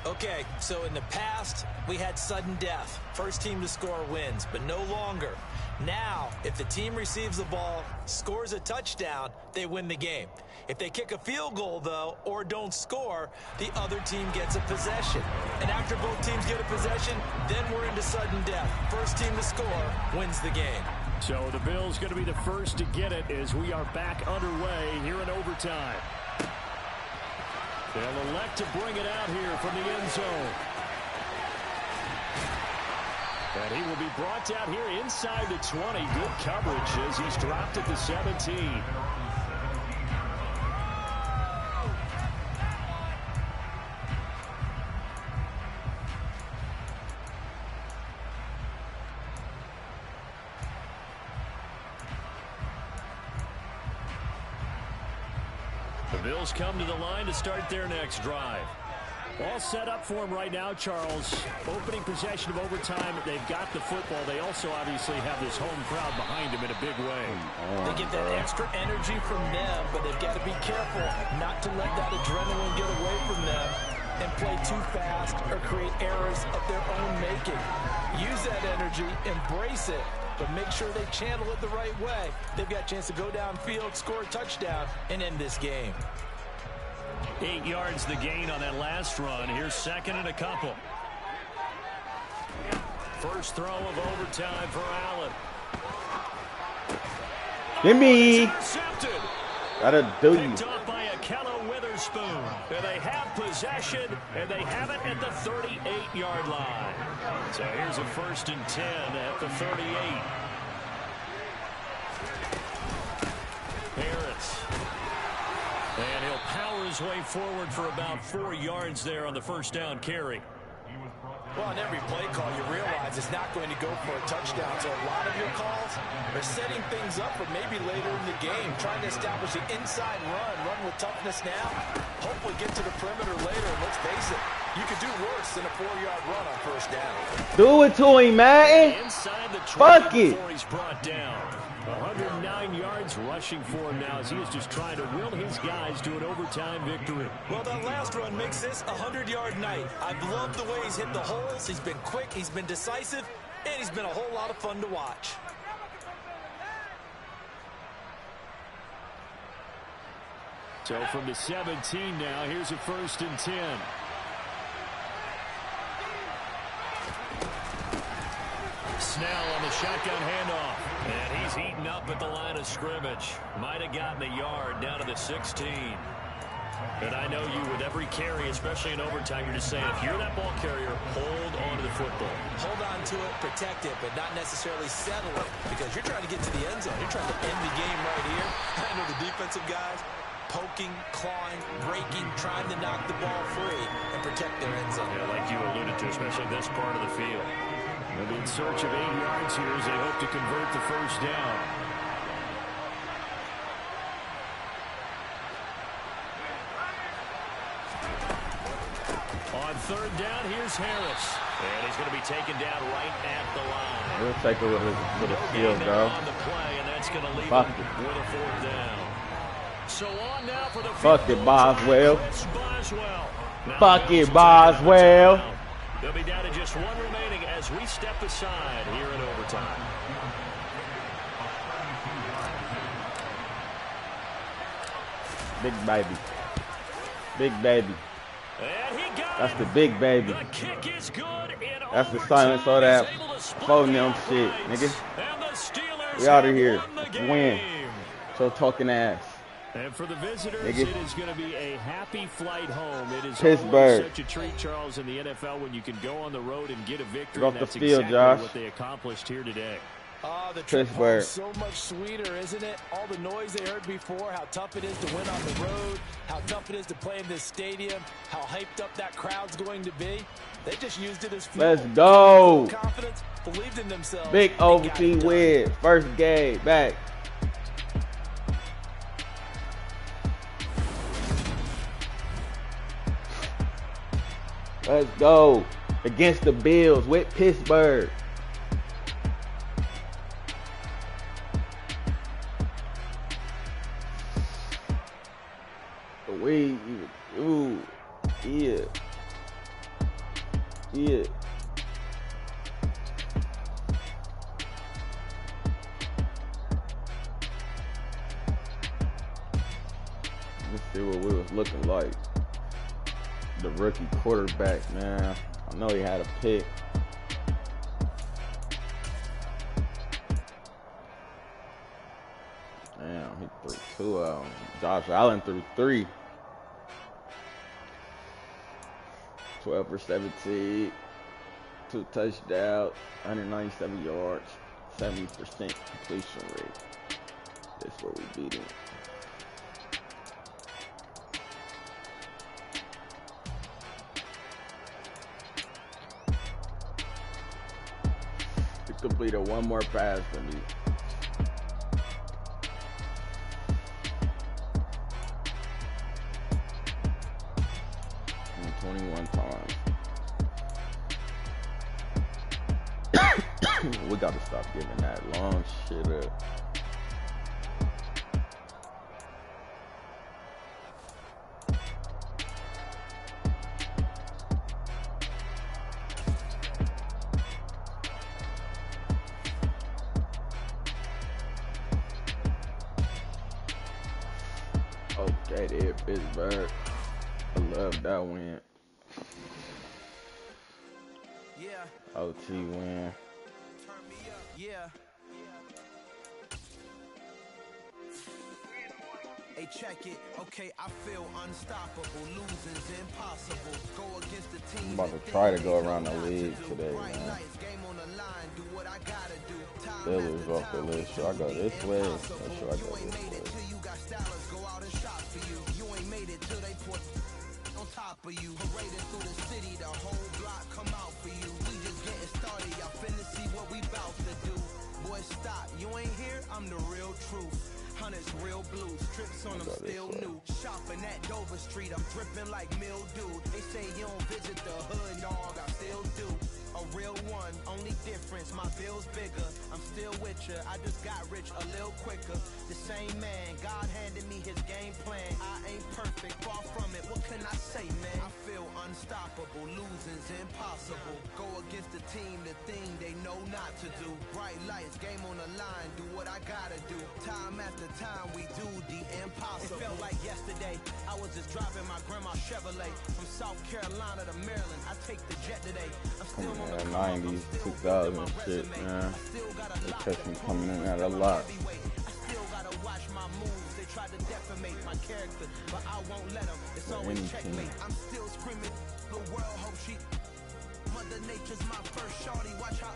Speaker 6: Okay, so in the past, we had sudden death. First team to score wins, but no longer. Now, if the team receives the ball, scores a touchdown, they win the game. If they kick a field goal, though, or don't score, the other team gets a possession. And after both teams get a possession, then we're into sudden death. First team to score wins the game.
Speaker 3: So the Bills going to be the first to get it as we are back underway here in overtime. They'll elect to bring it out here from the end zone. And he will be brought out here inside the 20. Good coverage as he's dropped at the 17. The Bills come to the line to start their next drive. All set up for him right now, Charles. Opening possession of overtime. They've got the football. They also obviously have this home crowd behind them in a big way.
Speaker 6: They get that extra energy from them, but they've got to be careful not to let that adrenaline get away from them and play too fast or create errors of their own making. Use that energy, embrace it, but make sure they channel it the right way. They've got a chance to go downfield, score a touchdown, and end this game.
Speaker 3: 8 yards the gain on that last run. Here's second and a couple. First throw of overtime for Allen.
Speaker 1: Give me.
Speaker 3: Intercepted.
Speaker 1: That'll do you.
Speaker 3: Picked off by Akello Witherspoon. And they have possession, and they have it at the 38-yard line. So here's a 1st and 10 at the 38. Harris. And he'll power his way forward for about 4 yards there on the first down carry.
Speaker 6: Well, on every play call, you realize guys is not going to go for a touchdown. So a lot of your calls are setting things up for maybe later in the game, trying to establish an inside run with toughness now, hopefully get to the perimeter later. And let's face it, you could do worse than a 4-yard run on first down.
Speaker 1: Do it to him, man.
Speaker 3: Inside the 20
Speaker 1: Fuck it.
Speaker 3: before he's brought down. 109 yards rushing for him now as he is just trying to will his guys to an overtime victory.
Speaker 6: Well, that last run makes this a 100-yard night. I've loved the way he's hit the holes. He's been quick, he's been decisive, and he's been a whole lot of fun to watch.
Speaker 3: So from the 17 now, here's a 1st and 10. Snell on the shotgun handoff. And he's eaten up at the line of scrimmage. Might have gotten a yard down to the 16. And I know you, with every carry, especially in overtime, you're just saying, if you're that ball carrier, hold on to the football.
Speaker 6: Hold on to it, protect it, but not necessarily settle it, because you're trying to get to the end zone. You're trying to end the game right here. I know the defensive guys poking, clawing, breaking, trying to knock the ball free and protect their end zone.
Speaker 3: Yeah, like you alluded to, especially this part of the field. They'll be in search of 8 yards here as they hope to convert the first down. On 3rd down, here's Harris. And he's going to be taken down right at the line.
Speaker 1: We'll take it with a field goal.
Speaker 3: On the play, and that's going to leave
Speaker 1: Fuck
Speaker 3: him
Speaker 1: it.
Speaker 3: with a 4th down. So on now for the
Speaker 1: Fuck it, Boswell.
Speaker 3: Boswell.
Speaker 1: Fuck it, Boswell.
Speaker 3: They'll be down to just 1 remaining as we step aside here in overtime.
Speaker 1: Big baby. Big baby.
Speaker 3: And he got
Speaker 1: That's
Speaker 3: it.
Speaker 1: the big baby.
Speaker 3: The kick is good in
Speaker 1: That's the
Speaker 3: overtime.
Speaker 1: silence of that
Speaker 3: He's able to split
Speaker 1: phone
Speaker 3: the
Speaker 1: them
Speaker 3: outright.
Speaker 1: shit, nigga.
Speaker 3: And the Steelers
Speaker 1: We out of
Speaker 3: have
Speaker 1: here.
Speaker 3: won the
Speaker 1: Let's
Speaker 3: game.
Speaker 1: win. So talking ass.
Speaker 3: And for the visitors,
Speaker 1: Nigga.
Speaker 3: it is going to be a happy flight home. It is
Speaker 1: Pittsburgh.
Speaker 3: always such a treat, Charles, in the NFL when you can go on the road and get a victory.
Speaker 1: Get off
Speaker 3: And
Speaker 1: the
Speaker 3: that's
Speaker 1: field,
Speaker 3: exactly
Speaker 1: Josh.
Speaker 3: what they accomplished here today.
Speaker 6: The trip home
Speaker 1: Pittsburgh.
Speaker 6: is so much sweeter, isn't it? All the noise they heard before, how tough it is to win on the road, how tough it is to play in this stadium, how hyped up that crowd's going to be. They just used it as fuel.
Speaker 1: Let's go.
Speaker 6: Confidence, believed in themselves.
Speaker 1: Big
Speaker 6: They got it
Speaker 1: OT
Speaker 6: done.
Speaker 1: win. First game back. Let's go. Against the Bills with Pittsburgh. Ooh, yeah. Yeah. Let's see what we was looking like. The rookie quarterback, man. I know he had a pick. Damn, he threw 2 of them. Josh Allen threw 3. 12 for 17. 2 touchdowns. 197 yards. 70% completion rate. That's where we beat him. He completed 1 more pass than me. 21 times. We gotta stop giving that long shit up. Okay, there, Pittsburgh. I love that win.
Speaker 2: Yeah,
Speaker 1: OT win.
Speaker 2: turn me up. Yeah. Hey, check it. Okay, I feel unstoppable. Losing's impossible. Go against the team.
Speaker 1: I'm about to try to go around the league today,
Speaker 2: Bright
Speaker 1: man.
Speaker 2: lights, game on the line. Do what I gotta do. Time
Speaker 1: Steelers
Speaker 2: after
Speaker 1: off the
Speaker 2: time,
Speaker 1: list. Should I go this way? Or should I go
Speaker 2: you ain't
Speaker 1: this
Speaker 2: made it
Speaker 1: way?
Speaker 2: till you got stylers go out and shop for you. You ain't made it till they put on top of you. Parading through the city, the whole block come out for you. We just getting started, y'all feel it's real blue. Strips on them still new. Shopping at Dover Street, I'm dripping like mildew. They say you don't visit the hood, dog, I still do. A real one, only difference, my bill's bigger. I'm still with ya, I just got rich a little quicker. The same man, God handed me his game plan. I ain't perfect, far from it, what can I say, man? I feel unstoppable, losing's impossible. Go against the team, the thing they know not to do. Bright lights, game on the line, do what I gotta do. Time after time, we do the impossible. It felt like yesterday, I was just driving my grandma's Chevrolet. From South Carolina to Maryland, I take the jet today. I'm still on the
Speaker 1: 90s, 2000 shit, man. They catch me coming in at a lot.
Speaker 2: I still gotta watch my moves. They try to defamate my character, but I won't let them. It's always checkmate. I'm still screaming. The world hopes she. Mother Nature's my first shorty. Watch how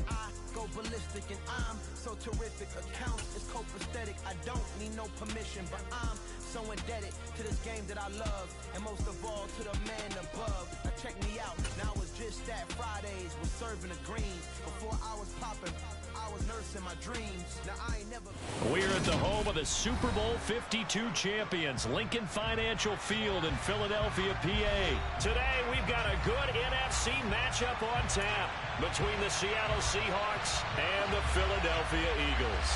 Speaker 2: I go ballistic, and I'm so terrific. Accounts is copacetic. I don't need no permission, but I'm so indebted to this game that I love, and most of all to the man above. Now check me out. Now it's just that Fridays was serving the greens. Before I was popping, I was nursing my dreams. Now I ain't never.
Speaker 3: We're at the home of the Super Bowl 52 champions, Lincoln Financial Field in Philadelphia, PA. Today we've got a good NFC matchup on tap between the Seattle Seahawks and the Philadelphia Eagles.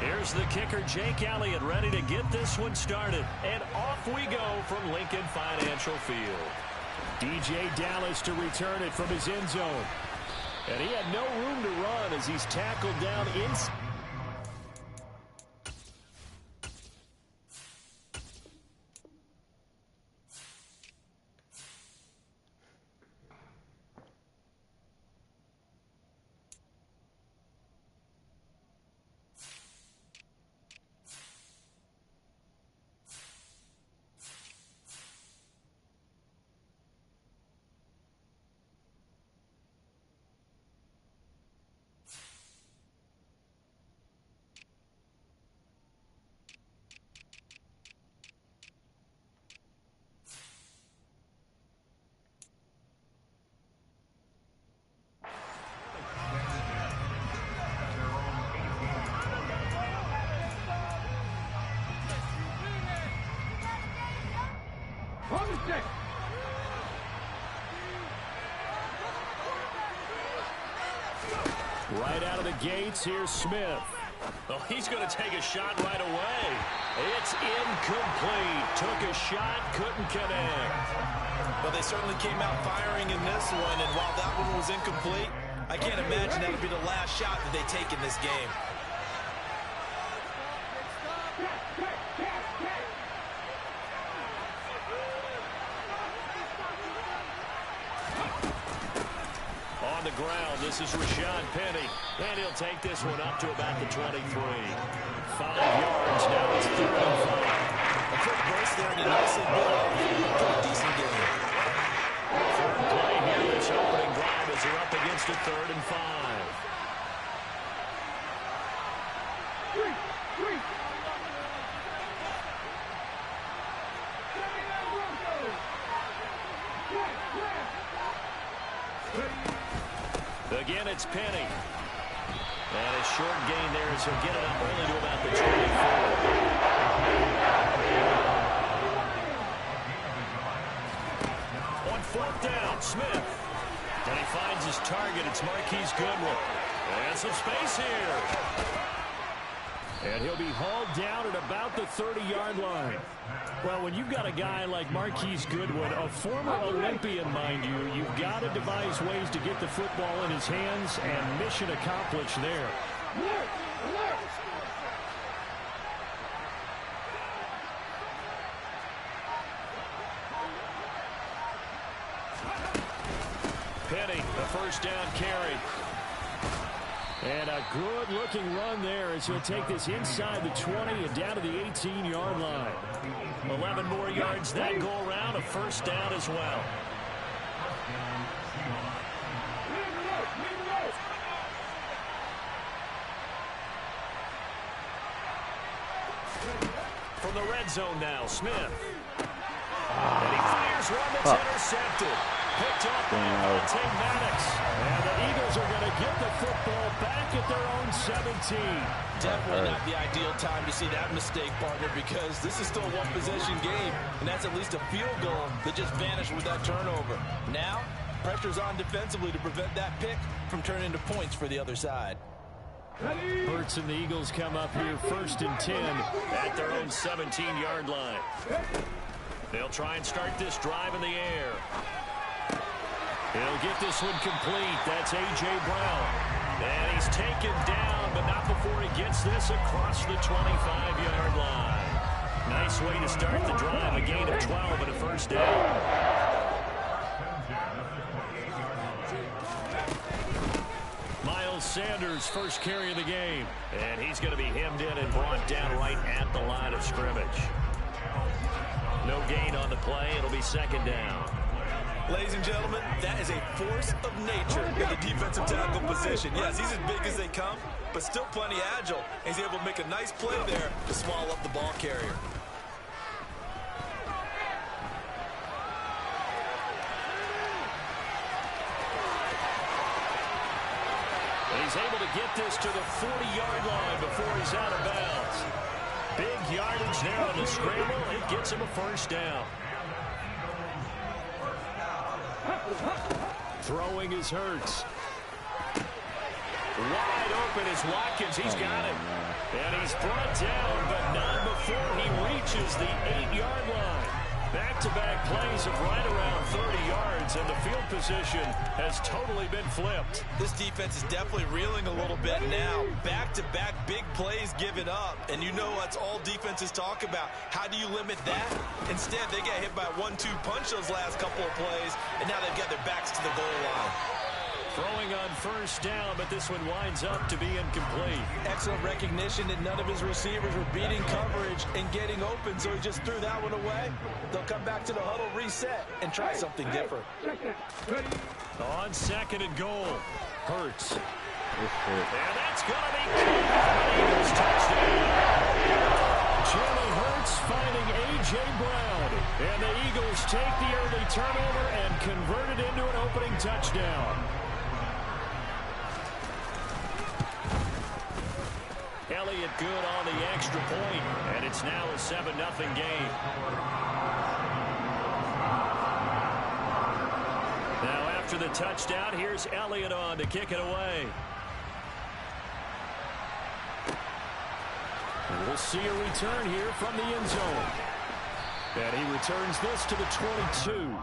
Speaker 3: Here's the kicker, Jake Elliott, ready to get this one started. And off we go from Lincoln Financial Field. DJ Dallas to return it from his end zone. And he had no room to run as he's tackled down inside. Right out of the gates, here's Smith. Oh, he's going to take a shot right away. It's incomplete. Took a shot, couldn't connect.
Speaker 6: Well, they certainly came out firing in this one, and while that one was incomplete, I can't imagine that would be the last shot that they take in this game.
Speaker 3: On the ground, this is Rashad Penny. And he'll take this one up to about the 23. 5 yards, now it's 3rd and 5.
Speaker 6: A quick burst there, and he nicely built up a decent game.
Speaker 3: Third play here, this opening drive as they're up against a 3rd and 5. Again, it's Penny. And a short gain there as he'll get it up only to about the 24. On 4th down, Smith. And he finds his target. It's Marquise Goodwin. And some space here. And he'll be hauled down at about the 30-yard line. Well, when you've got a guy like Marquise Goodwin, a former Olympian, mind you, you've got to devise ways to get the football in his hands, and mission accomplished there. Penny, the first down carry. And a good-looking run there as he'll take this inside the 20 and down to the 18-yard line. 11 more yards that go around, a first down as well. From the red zone now, Smith. And he fires one that's intercepted. Picked up by Madden23. And the Eagles are going to get the football back at their own 17.
Speaker 6: Definitely not the ideal time to see that mistake, partner, because this is still a one-possession game, and that's at least a field goal that just vanished with that turnover. Now, pressure's on defensively to prevent that pick from turning into points for the other side.
Speaker 3: Hurts and the Eagles come up here 1st and 10 at their own 17-yard line. They'll try and start this drive in the air. He'll get this one complete. That's A.J. Brown. And he's taken down, but not before he gets this across the 25-yard line. Nice way to start the drive. A gain of 12 and a first down. Miles Sanders, first carry of the game. And he's going to be hemmed in and brought down right at the line of scrimmage. No gain on the play. It'll be 2nd down.
Speaker 6: Ladies and gentlemen, that is a force of nature in the defensive tackle position. Yes, he's as big as they come, but still plenty agile. He's able to make a nice play there to swallow up the ball carrier.
Speaker 3: He's able to get this to the 40-yard line before he's out of bounds. Big yardage there on the scramble. It gets him a first down. Throwing is Hurts. Wide open is Watkins. He's got it. And he's brought down, but not before he reaches the 8-yard line. Back-to-back plays of right around 30 yards, and the field position has totally been flipped.
Speaker 6: This defense is definitely reeling a little bit now. Back-to-back big plays given up, and you know that's all defenses talk about. How do you limit that? Instead, they got hit by a 1-2 punch those last couple of plays, and now they've got their backs to the goal line.
Speaker 3: Throwing on first down, but this one winds up to be incomplete.
Speaker 6: Excellent recognition that none of his receivers were beating coverage and getting open, so he just threw that one away. They'll come back to the huddle, reset, and try something different.
Speaker 3: On 2nd and goal, Hurts.
Speaker 1: And
Speaker 3: that's going to be Eagles touchdown. Jalen Hurts finding A.J. Brown. And the Eagles take the early turnover and convert it into an opening touchdown. Elliott good on the extra point, and it's now a 7-0 game. Now after the touchdown, here's Elliott on to kick it away. We'll see a return here from the end zone. And he returns this to the 22.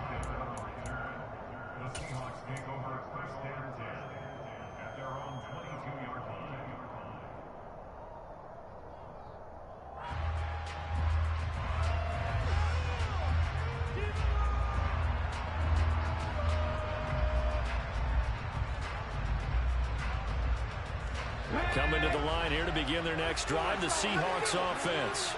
Speaker 3: Coming to the line here to begin their next drive, the Seahawks offense.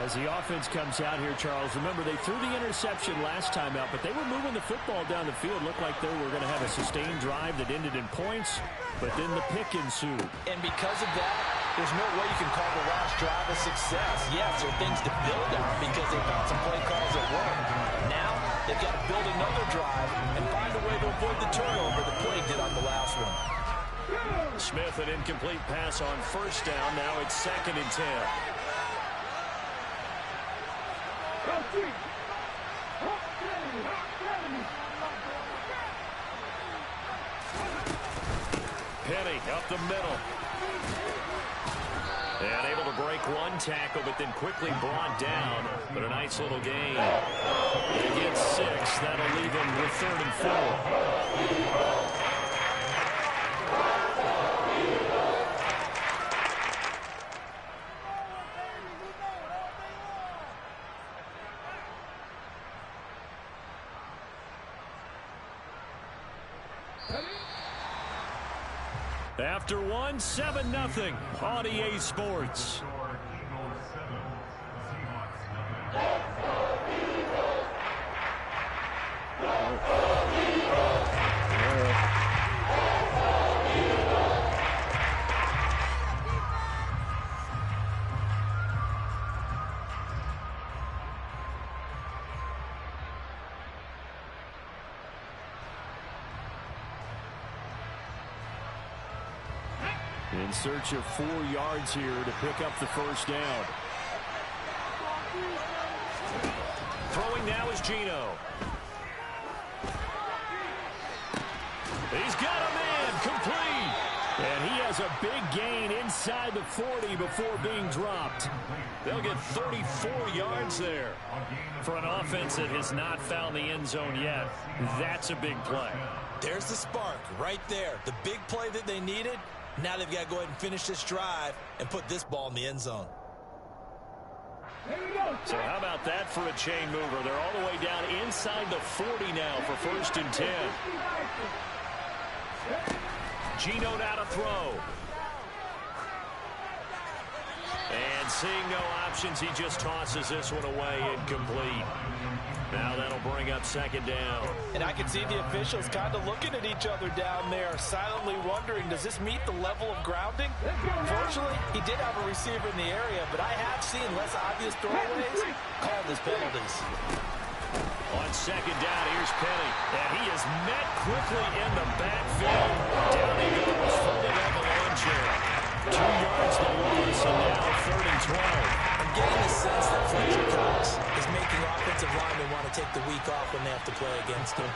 Speaker 3: As the offense comes out here, Charles, remember they threw the interception last time out, but they were moving the football down the field. Looked like they were going to have a sustained drive that ended in points, but then the pick ensued.
Speaker 6: And because of that, there's no way you can call the last drive a success. Yes, there are things to build on because they found some play calls that work. Now, they've got to build another drive and find a way to avoid the turnover the play did on the last one.
Speaker 3: Smith, an incomplete pass on first down. Now it's 2nd and 10. Penny up the middle. And able to break one tackle, but then quickly brought down. But a nice little gain. He gets 6. That'll leave him with 3rd and 4. After one, 7-0 on EA Sports. In search of 4 yards here to pick up the first down. Throwing now is Geno. He's got a man, complete. And he has a big gain inside the 40 before being dropped. They'll get 34 yards there. For an offense that has not found the end zone yet, that's a big play.
Speaker 6: There's the spark right there. The big play that they needed. Now they've got to go ahead and finish this drive and put this ball in the end zone.
Speaker 3: So how about that for a chain mover? They're all the way down inside the 40 now for 1st and 10. Geno now to throw. And seeing no options, he just tosses this one away, incomplete. Now that'll bring up 2nd down.
Speaker 6: And I can see the officials kind of looking at each other down there, silently wondering, does this meet the level of grounding? Fortunately, he did have a receiver in the area, but I have seen less obvious throwaways called as penalties.
Speaker 3: On 2nd down, here's Penny. And he is met quickly in the backfield. Down he goes, folding up a lawn chair. 2 yards to loss, and now 3rd and 12.
Speaker 6: I'm getting the sense that Fletcher Cox is making offensive linemen want to take the week off when they have to play against him.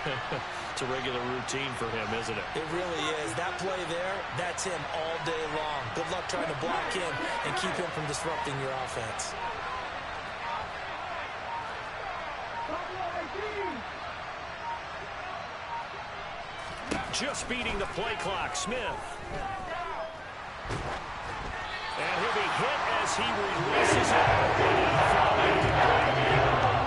Speaker 3: It's a regular routine for him, isn't it?
Speaker 6: It really is. That play there, that's him all day long. Good luck trying to block him and keep him from disrupting your offense.
Speaker 3: Just beating the play clock, Smith. And he'll be hit as he releases it.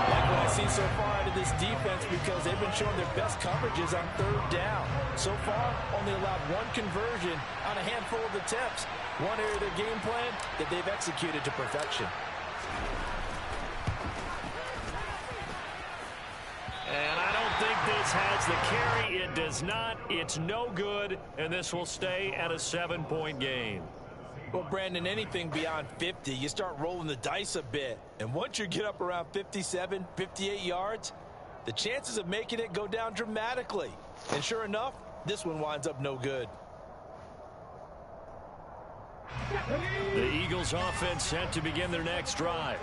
Speaker 6: Like what I've seen so far out of this defense, because they've been showing their best coverages on 3rd down. So far, only allowed 1 conversion on a handful of attempts. One area of their game plan that they've executed to perfection.
Speaker 3: And I don't think this has the carry. It does not. It's no good. And this will stay at a 7-point game.
Speaker 6: Well, Brandon, anything beyond 50, you start rolling the dice a bit. And once you get up around 57, 58 yards, the chances of making it go down dramatically. And sure enough, this one winds up no good.
Speaker 3: The Eagles offense set to begin their next drive.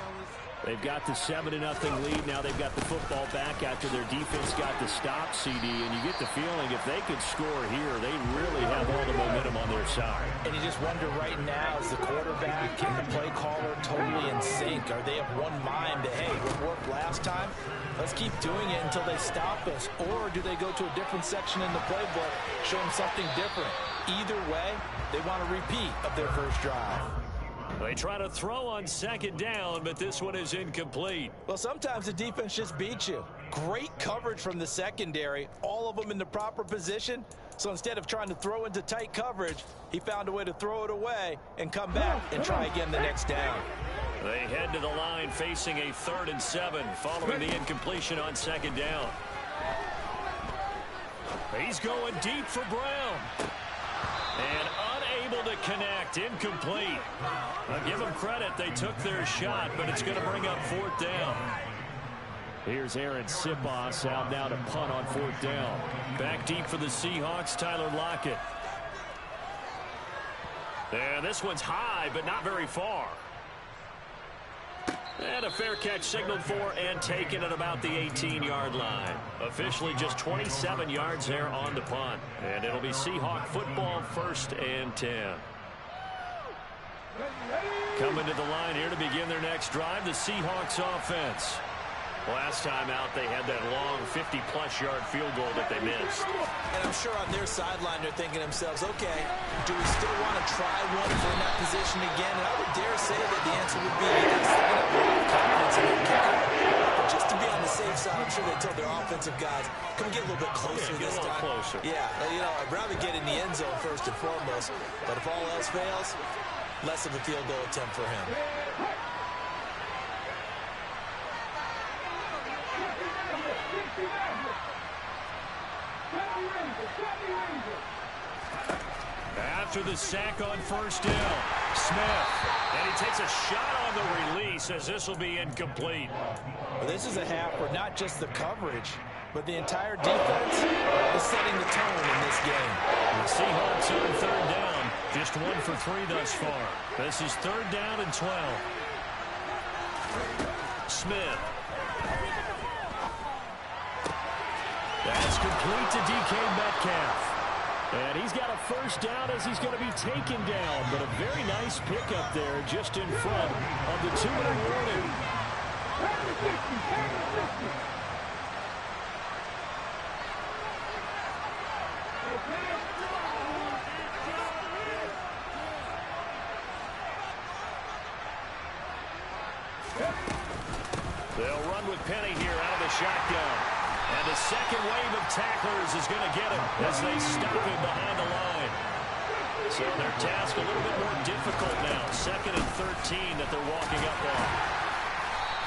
Speaker 3: They've got the 7-0 lead. Now they've got the football back after their defense got the stop, CD. And you get the feeling if they could score here, they really have all the momentum on their side.
Speaker 6: And you just wonder right now, is the quarterback and the play caller totally in sync? Are they of one mind that, hey, what worked last time? Let's keep doing it until they stop us. Or do they go to a different section in the playbook, show them something different? Either way, they want a repeat of their first drive.
Speaker 3: They try to throw on 2nd down, but this one is incomplete.
Speaker 6: Well, sometimes the defense just beats you. Great coverage from the secondary, all of them in the proper position. So instead of trying to throw into tight coverage, he found a way to throw it away and come back and try again the next down.
Speaker 3: They head to the line facing a 3rd and 7 following the incompletion on 2nd down. He's going deep for Brown. And unable to connect, incomplete. I'll give them credit, they took their shot, but it's going to bring up 4th down. Here's Aaron Sipos out now to punt on 4th down. Back deep for the Seahawks, Tyler Lockett. And this one's high, but not very far. And a fair catch signaled for and taken at about the 18-yard line. Officially just 27 yards there on the punt. And it'll be Seahawk football, 1st and 10. Coming to the line here to begin their next drive, the Seahawks offense. Last time out, they had that long 50-plus yard field goal that they missed.
Speaker 6: And I'm sure on their sideline, they're thinking to themselves, okay, do we still want to try one from that position again? And I would dare say that the answer would be yes. They're going to have a lot of confidence in their kicker. But just to be on the safe side, I'm sure they told their offensive guys, can we get a little bit closer this time?
Speaker 3: Closer.
Speaker 6: Yeah, you know, I'd rather get in the end zone first and foremost. But if all else fails, less of a field goal attempt for him.
Speaker 3: After the sack on 1st down, Smith. And he takes a shot on the release as this will be incomplete.
Speaker 6: Well, this is a half where not just the coverage, but the entire defense is setting the tone in this game.
Speaker 3: The Seahawks on 3rd down. Just just 1 for 3 thus far. This is 3rd down and 12. Smith. That's complete to DK Metcalf. And he's got a first down as he's going to be taken down. But a very nice pickup there just in front of the 2-minute warning. They'll run with Penny here out of the shotgun. And the second wave of tacklers is going to get him as they stop him behind the line. So their task a little bit more difficult now. 2nd and 13 that they're walking up on.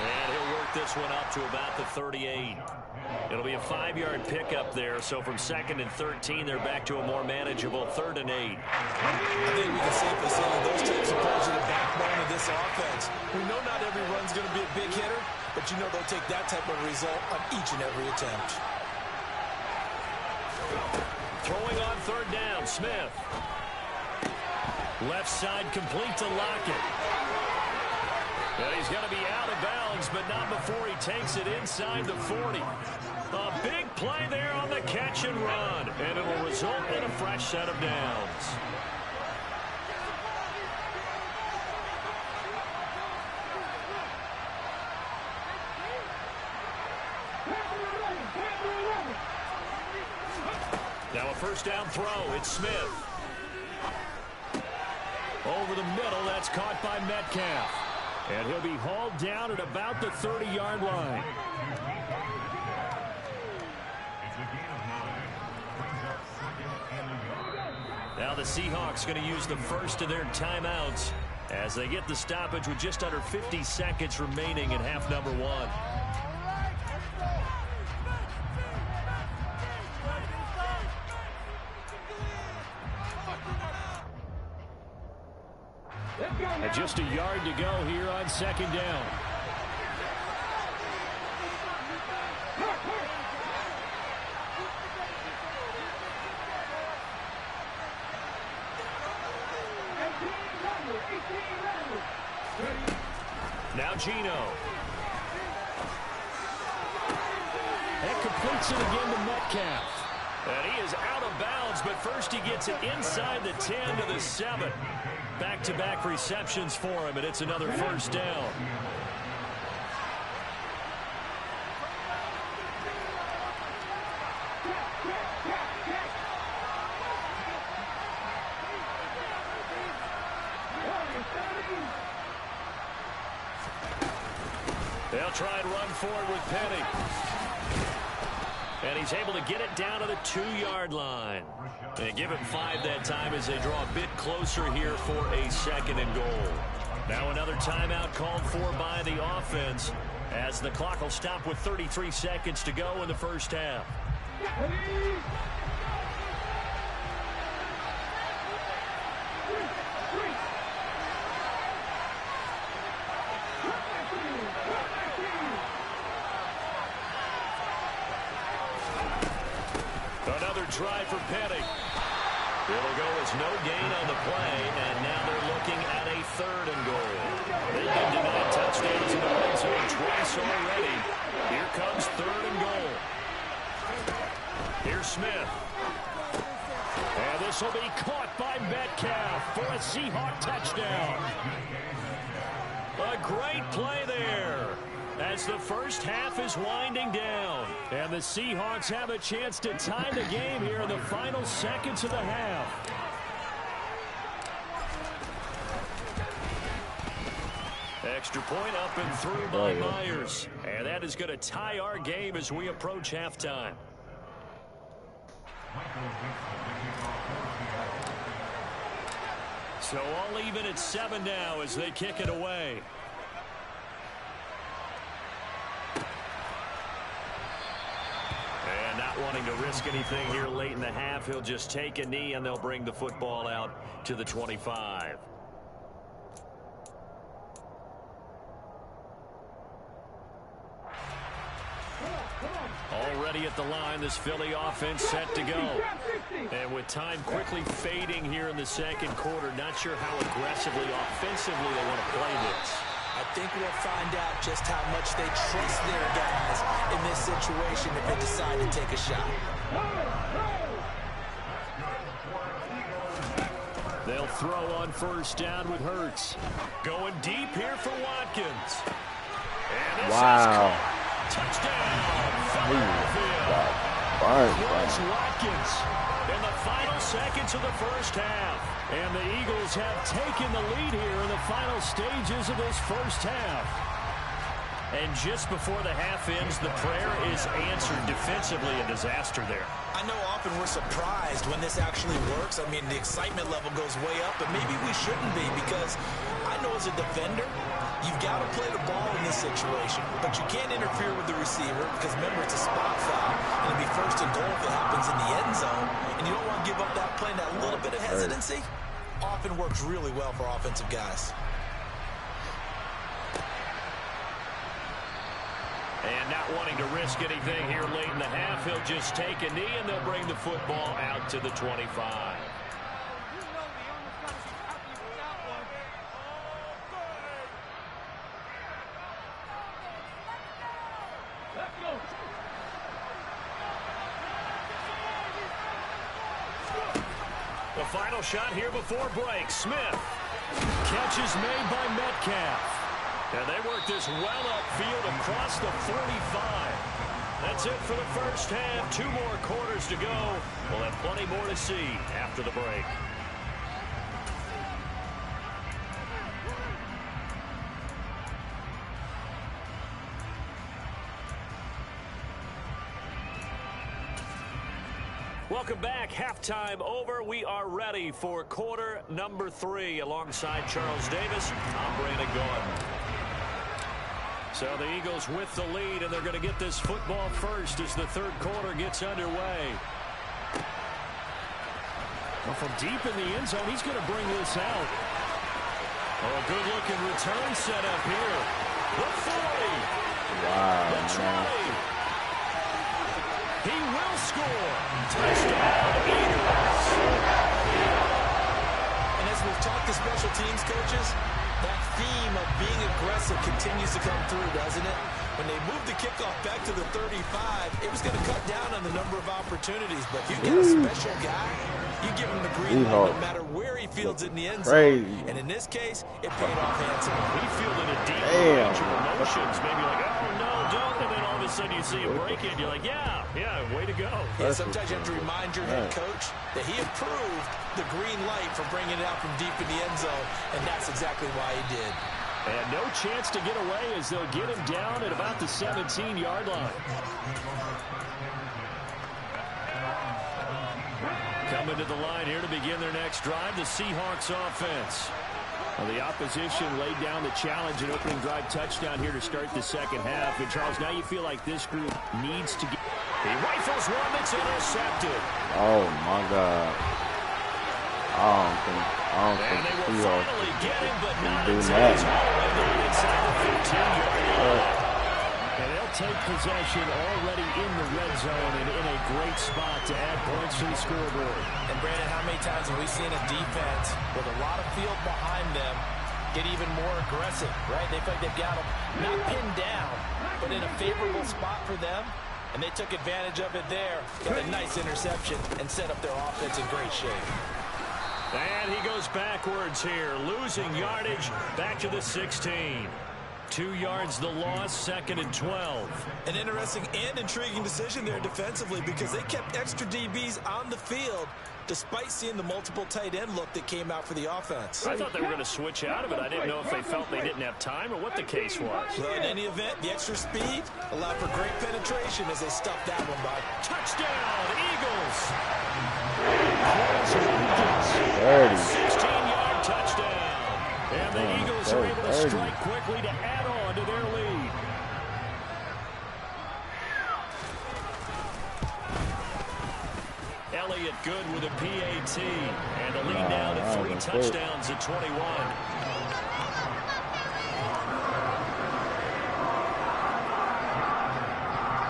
Speaker 3: And he'll work this one up to about the 38. It'll be a 5-yard pickup there. So from 2nd and 13, they're back to a more manageable 3rd and 8.
Speaker 6: I think we can safely say that those types of plays are the backbone of this offense. We know not every run's going to be a big hitter, but you know they'll take that type of result on each and every attempt.
Speaker 3: Throwing on 3rd down, Smith. Left side complete to Lockett. And he's going to be out of bounds, but not before he takes it inside the 40. A big play there on the catch and run, and it will result in a fresh set of downs. Now a first down throw. It's Smith. Over the middle, that's caught by Metcalf. And he'll be hauled down at about the 30-yard line. Now the Seahawks going to use the first of their timeouts as they get the stoppage with just under 50 seconds remaining in half number 1. And just a yard to go here on 2nd down. Now Gino. That completes it again to Metcalf. And he is out of bounds, but first he gets it inside the 10 to the 7. Back-to-back receptions for him, and it's another first down. They'll try and run forward with Penny. And he's able to get it down to the 2-yard line. And give him 5 that time as they draw a bit closer here for a 2nd and goal. Now another timeout called for by the offense as the clock will stop with 33 seconds to go in the first half. Another try for Penny. It'll go as no gain on the play, and now they're looking at a 3rd and goal. They've been denied touchdowns in the red zone twice already. Here comes 3rd and goal. Here's Smith. And this will be caught by Metcalf for a Seahawk touchdown. A great play there as the first half is winding down. And the Seahawks have a chance to tie the game here in the final seconds of the half. Extra point up and through by Myers. And that is going to tie our game as we approach halftime. So all even at 7 now as they kick it away. And not wanting to risk anything here late in the half, he'll just take a knee and they'll bring the football out to the 25. Already at the line, this Philly offense set to go. And with time quickly fading here in the second quarter, not sure how aggressively, offensively they want to play this.
Speaker 6: I think we'll find out just how much they trust their guys in this situation if they decide to take a shot.
Speaker 3: They'll throw on first down with Hurts. Going deep here for Watkins. And this is caught. Touchdown, Philadelphia. Chris Watkins in the final seconds of the first half. And the Eagles have taken the lead here in the final stages of this first half. And just before the half ends, the prayer is answered. Defensively, a disaster there.
Speaker 6: I know often we're surprised when this actually works. I mean, the excitement level goes way up, but maybe we shouldn't be, because I know as a defender, you've got to play the ball in this situation, but you can't interfere with the receiver because, remember, it's a spot foul, and it'll be first and goal if it happens in the end zone, and you don't want to give up that play. And that little bit of hesitancy often works really well for offensive guys.
Speaker 3: And not wanting to risk anything here late in the half, he'll just take a knee, and they'll bring the football out to the 25. The final shot here before break. Smith. Catch is made by Metcalf. And they work this well upfield across the 45. That's it for the first half. 2 more quarters to go. We'll have plenty more to see after the break. Welcome back. Halftime over. We are ready for quarter number 3. Alongside Charles Davis, I'm Brandon Gordon. So the Eagles with the lead, and they're going to get this football first as the third quarter gets underway. Well, from deep in the end zone, he's going to bring this out. Oh, a good-looking return set up here. The 40.
Speaker 1: Wow.
Speaker 3: The 20. He will score. Touchdown, Eagles.
Speaker 6: And as we've talked to special teams coaches, that theme of being aggressive continues to come through, doesn't it? When they moved the kickoff back to the 35, it was going to cut down on the number of opportunities. But if you get a special guy, you give him the green light no matter where he fields it in the end zone. And in this case, it paid off handsomely.
Speaker 3: He fielded a deep range of emotions. Maybe like, oh, no, don't. And then all of a sudden you see a break in. You're like, yeah, way to go.
Speaker 6: Yeah, sometimes you have to remind your head coach that he approved the green light for bringing it out from deep in the end zone. And that's exactly why he did.
Speaker 3: And no chance to get away as they'll get him down at about the 17-yard line. Coming to the line here to begin their next drive, the Seahawks offense. Well, the opposition laid down the challenge and opening drive touchdown here to start the second half. And, Charles, now you feel like this group needs to get... He rifles one that's intercepted.
Speaker 1: Oh, my God. I don't think
Speaker 3: they will finally get him, but not
Speaker 1: do
Speaker 3: until
Speaker 1: that.
Speaker 3: he's all the way down inside the 15-yard line. And they'll take possession already in the red zone and in a great spot to add points to the scoreboard.
Speaker 6: And, Brandon, how many times have we seen a defense with a lot of field behind them get even more aggressive, right? They feel like they've got them not pinned down, but in a favorable spot for them. And they took advantage of it there. Got a nice interception and set up their offense in great shape.
Speaker 3: And he goes backwards here, losing yardage back to the 16. 2 yards the loss, 2nd and 12.
Speaker 6: An interesting and intriguing decision there defensively because they kept extra DBs on the field despite seeing the multiple tight end look that came out for the offense.
Speaker 3: I thought they were going to switch out of it. I didn't know if they felt they didn't have time or what the case was.
Speaker 6: Well, in any event, the extra speed allowed for great penetration as they stuffed that one by.
Speaker 3: Touchdown, Eagles! 16-yard touchdown. And the Eagles are able to strike quickly to add on to their lead. Elliott good with a PAT. And the lead now to 3 touchdowns at 21.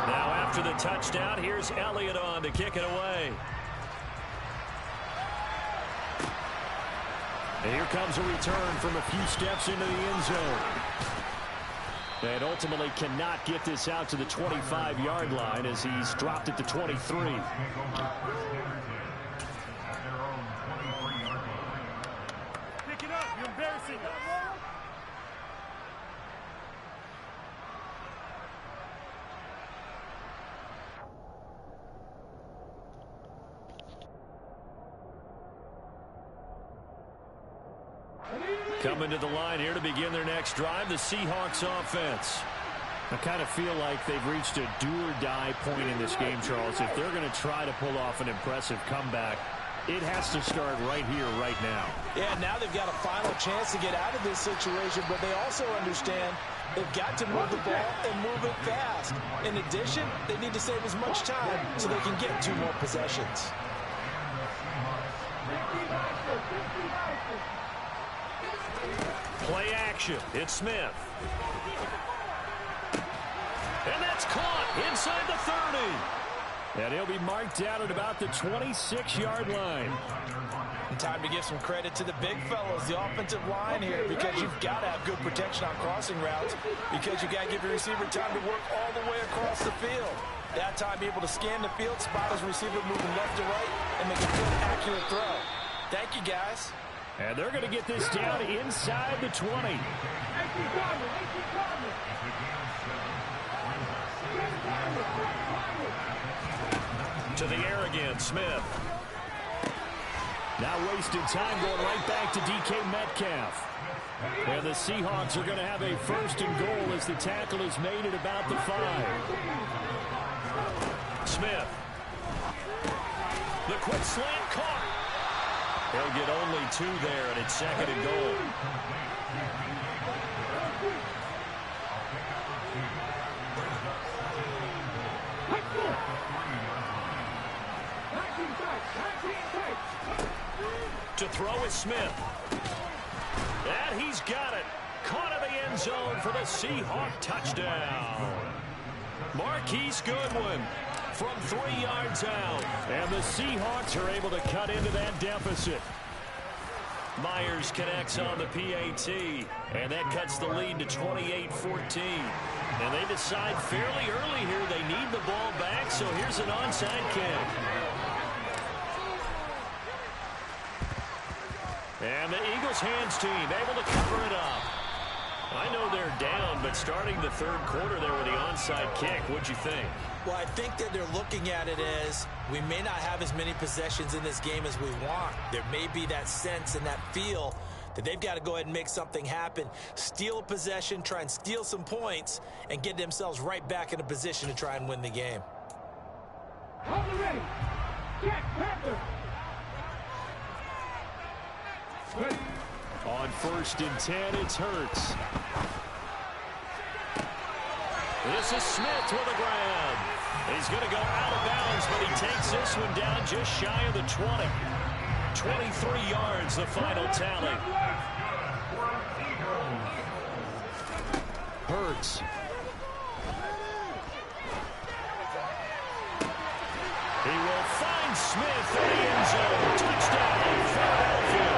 Speaker 3: Now after the touchdown, here's Elliott on to kick it away. And here comes a return from a few steps into the end zone. And ultimately cannot get this out to the 25-yard line as he's dropped at the 23.
Speaker 5: Pick it up. You're embarrassing us.
Speaker 3: Coming to the line here to begin their next drive, the Seahawks offense.
Speaker 4: I kind of feel like they've reached a do-or-die point in this game, Charles. If they're going to try to pull off an impressive comeback, it has to start right here, right now.
Speaker 6: Yeah, now they've got a final chance to get out of this situation, but they also understand they've got to move the ball and move it fast. In addition, they need to save as much time so they can get 2 more possessions.
Speaker 3: Play action. It's Smith. And that's caught inside the 30. And he'll be marked down at about the 26-yard line.
Speaker 6: And time to give some credit to the big fellows, the offensive line here, because you've got to have good protection on crossing routes, because you've got to give your receiver time to work all the way across the field. That time, be able to scan the field, spot his receiver moving left to right, and make a good, accurate throw. Thank you, guys.
Speaker 3: And they're going to get this down inside the 20. To the air again, Smith. Now wasted time going right back to DK Metcalf. And the Seahawks are going to have a 1st and goal as the tackle is made at about the 5. Smith. The quick slant caught. They'll get only 2 there, and it's 2nd and goal. To throw is Smith. And he's got it. Caught in the end zone for the Seahawk touchdown. Marquise Goodwin from 3 yards out. And the Seahawks are able to cut into that deficit. Myers connects on the PAT. And that cuts the lead to 28-14. And they decide fairly early here they need the ball back. So here's an onside kick. And the Eagles hands team able to cover it up. I know they're down, but starting the 3rd quarter there with the onside kick, what'd you think?
Speaker 6: Well, I think that they're looking at it as we may not have as many possessions in this game as we want. There may be that sense and that feel that they've got to go ahead and make something happen, steal a possession, try and steal some points, and get themselves right back in a position to try and win the game.
Speaker 7: Hold it ready. Jack Panther.
Speaker 3: On 1st and 10, it's Hurts. This is Smith with a grab. He's going to go out of bounds, but he takes this one down just shy of the 20. 23 yards, the final tally. Hurts. He will find Smith in the end zone. Touchdown, Philadelphia.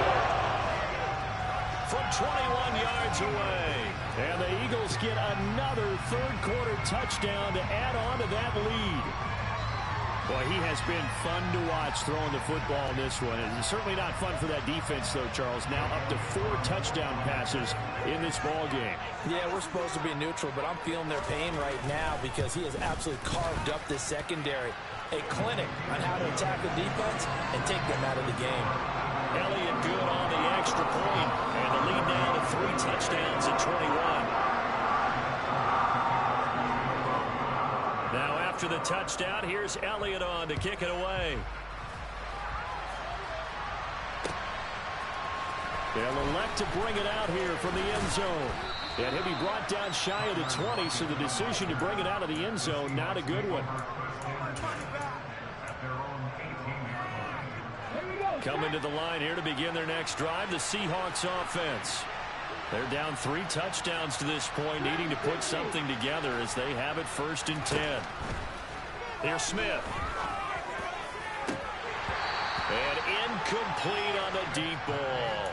Speaker 3: From 21 yards away. And the Eagles get another 3rd quarter touchdown to add on to that lead. Boy, he has been fun to watch throwing the football in this one. It's certainly not fun for that defense, though, Charles. Now up to 4 touchdown passes in this ball game. Yeah, we're supposed to be neutral, but I'm feeling their pain right now because he has absolutely carved up this secondary. A clinic on how to attack the defense and take them out of the game. Elliott good on the extra point, and the lead now to 3 touchdowns at 21. Now after the touchdown, here's Elliott on to kick it away. They'll elect to bring it out here from the end zone. And he'll be brought down shy of the 20, so the decision to bring it out of the end zone, not a good one. Coming to the line here to begin their next drive, the Seahawks offense. They're down 3 touchdowns to this point, needing to put something together as they have it 1st and 10. Here's Smith. And incomplete on the deep ball.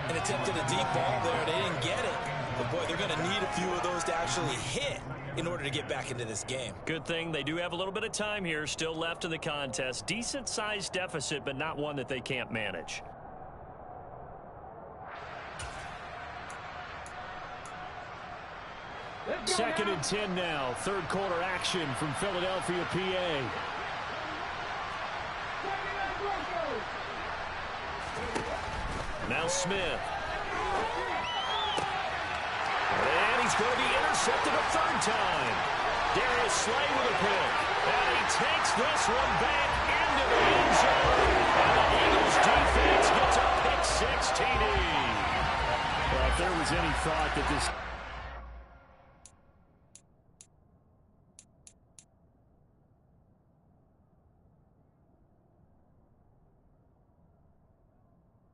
Speaker 6: An attempt at a deep ball there. They didn't get it. But, boy, they're going to need a few of those to actually hit in order to get back into this game.
Speaker 3: Good thing they do have a little bit of time here still left in the contest. Decent-sized deficit, but not one that they can't manage. Second and 10 now. Third quarter action from Philadelphia, PA. Now Smith. And he's going to be intercepted a third time. Darius Slay with a pick. And he takes this one back into the end zone. And the Eagles defense gets a pick 6 TD.
Speaker 4: Well, if there was any thought that this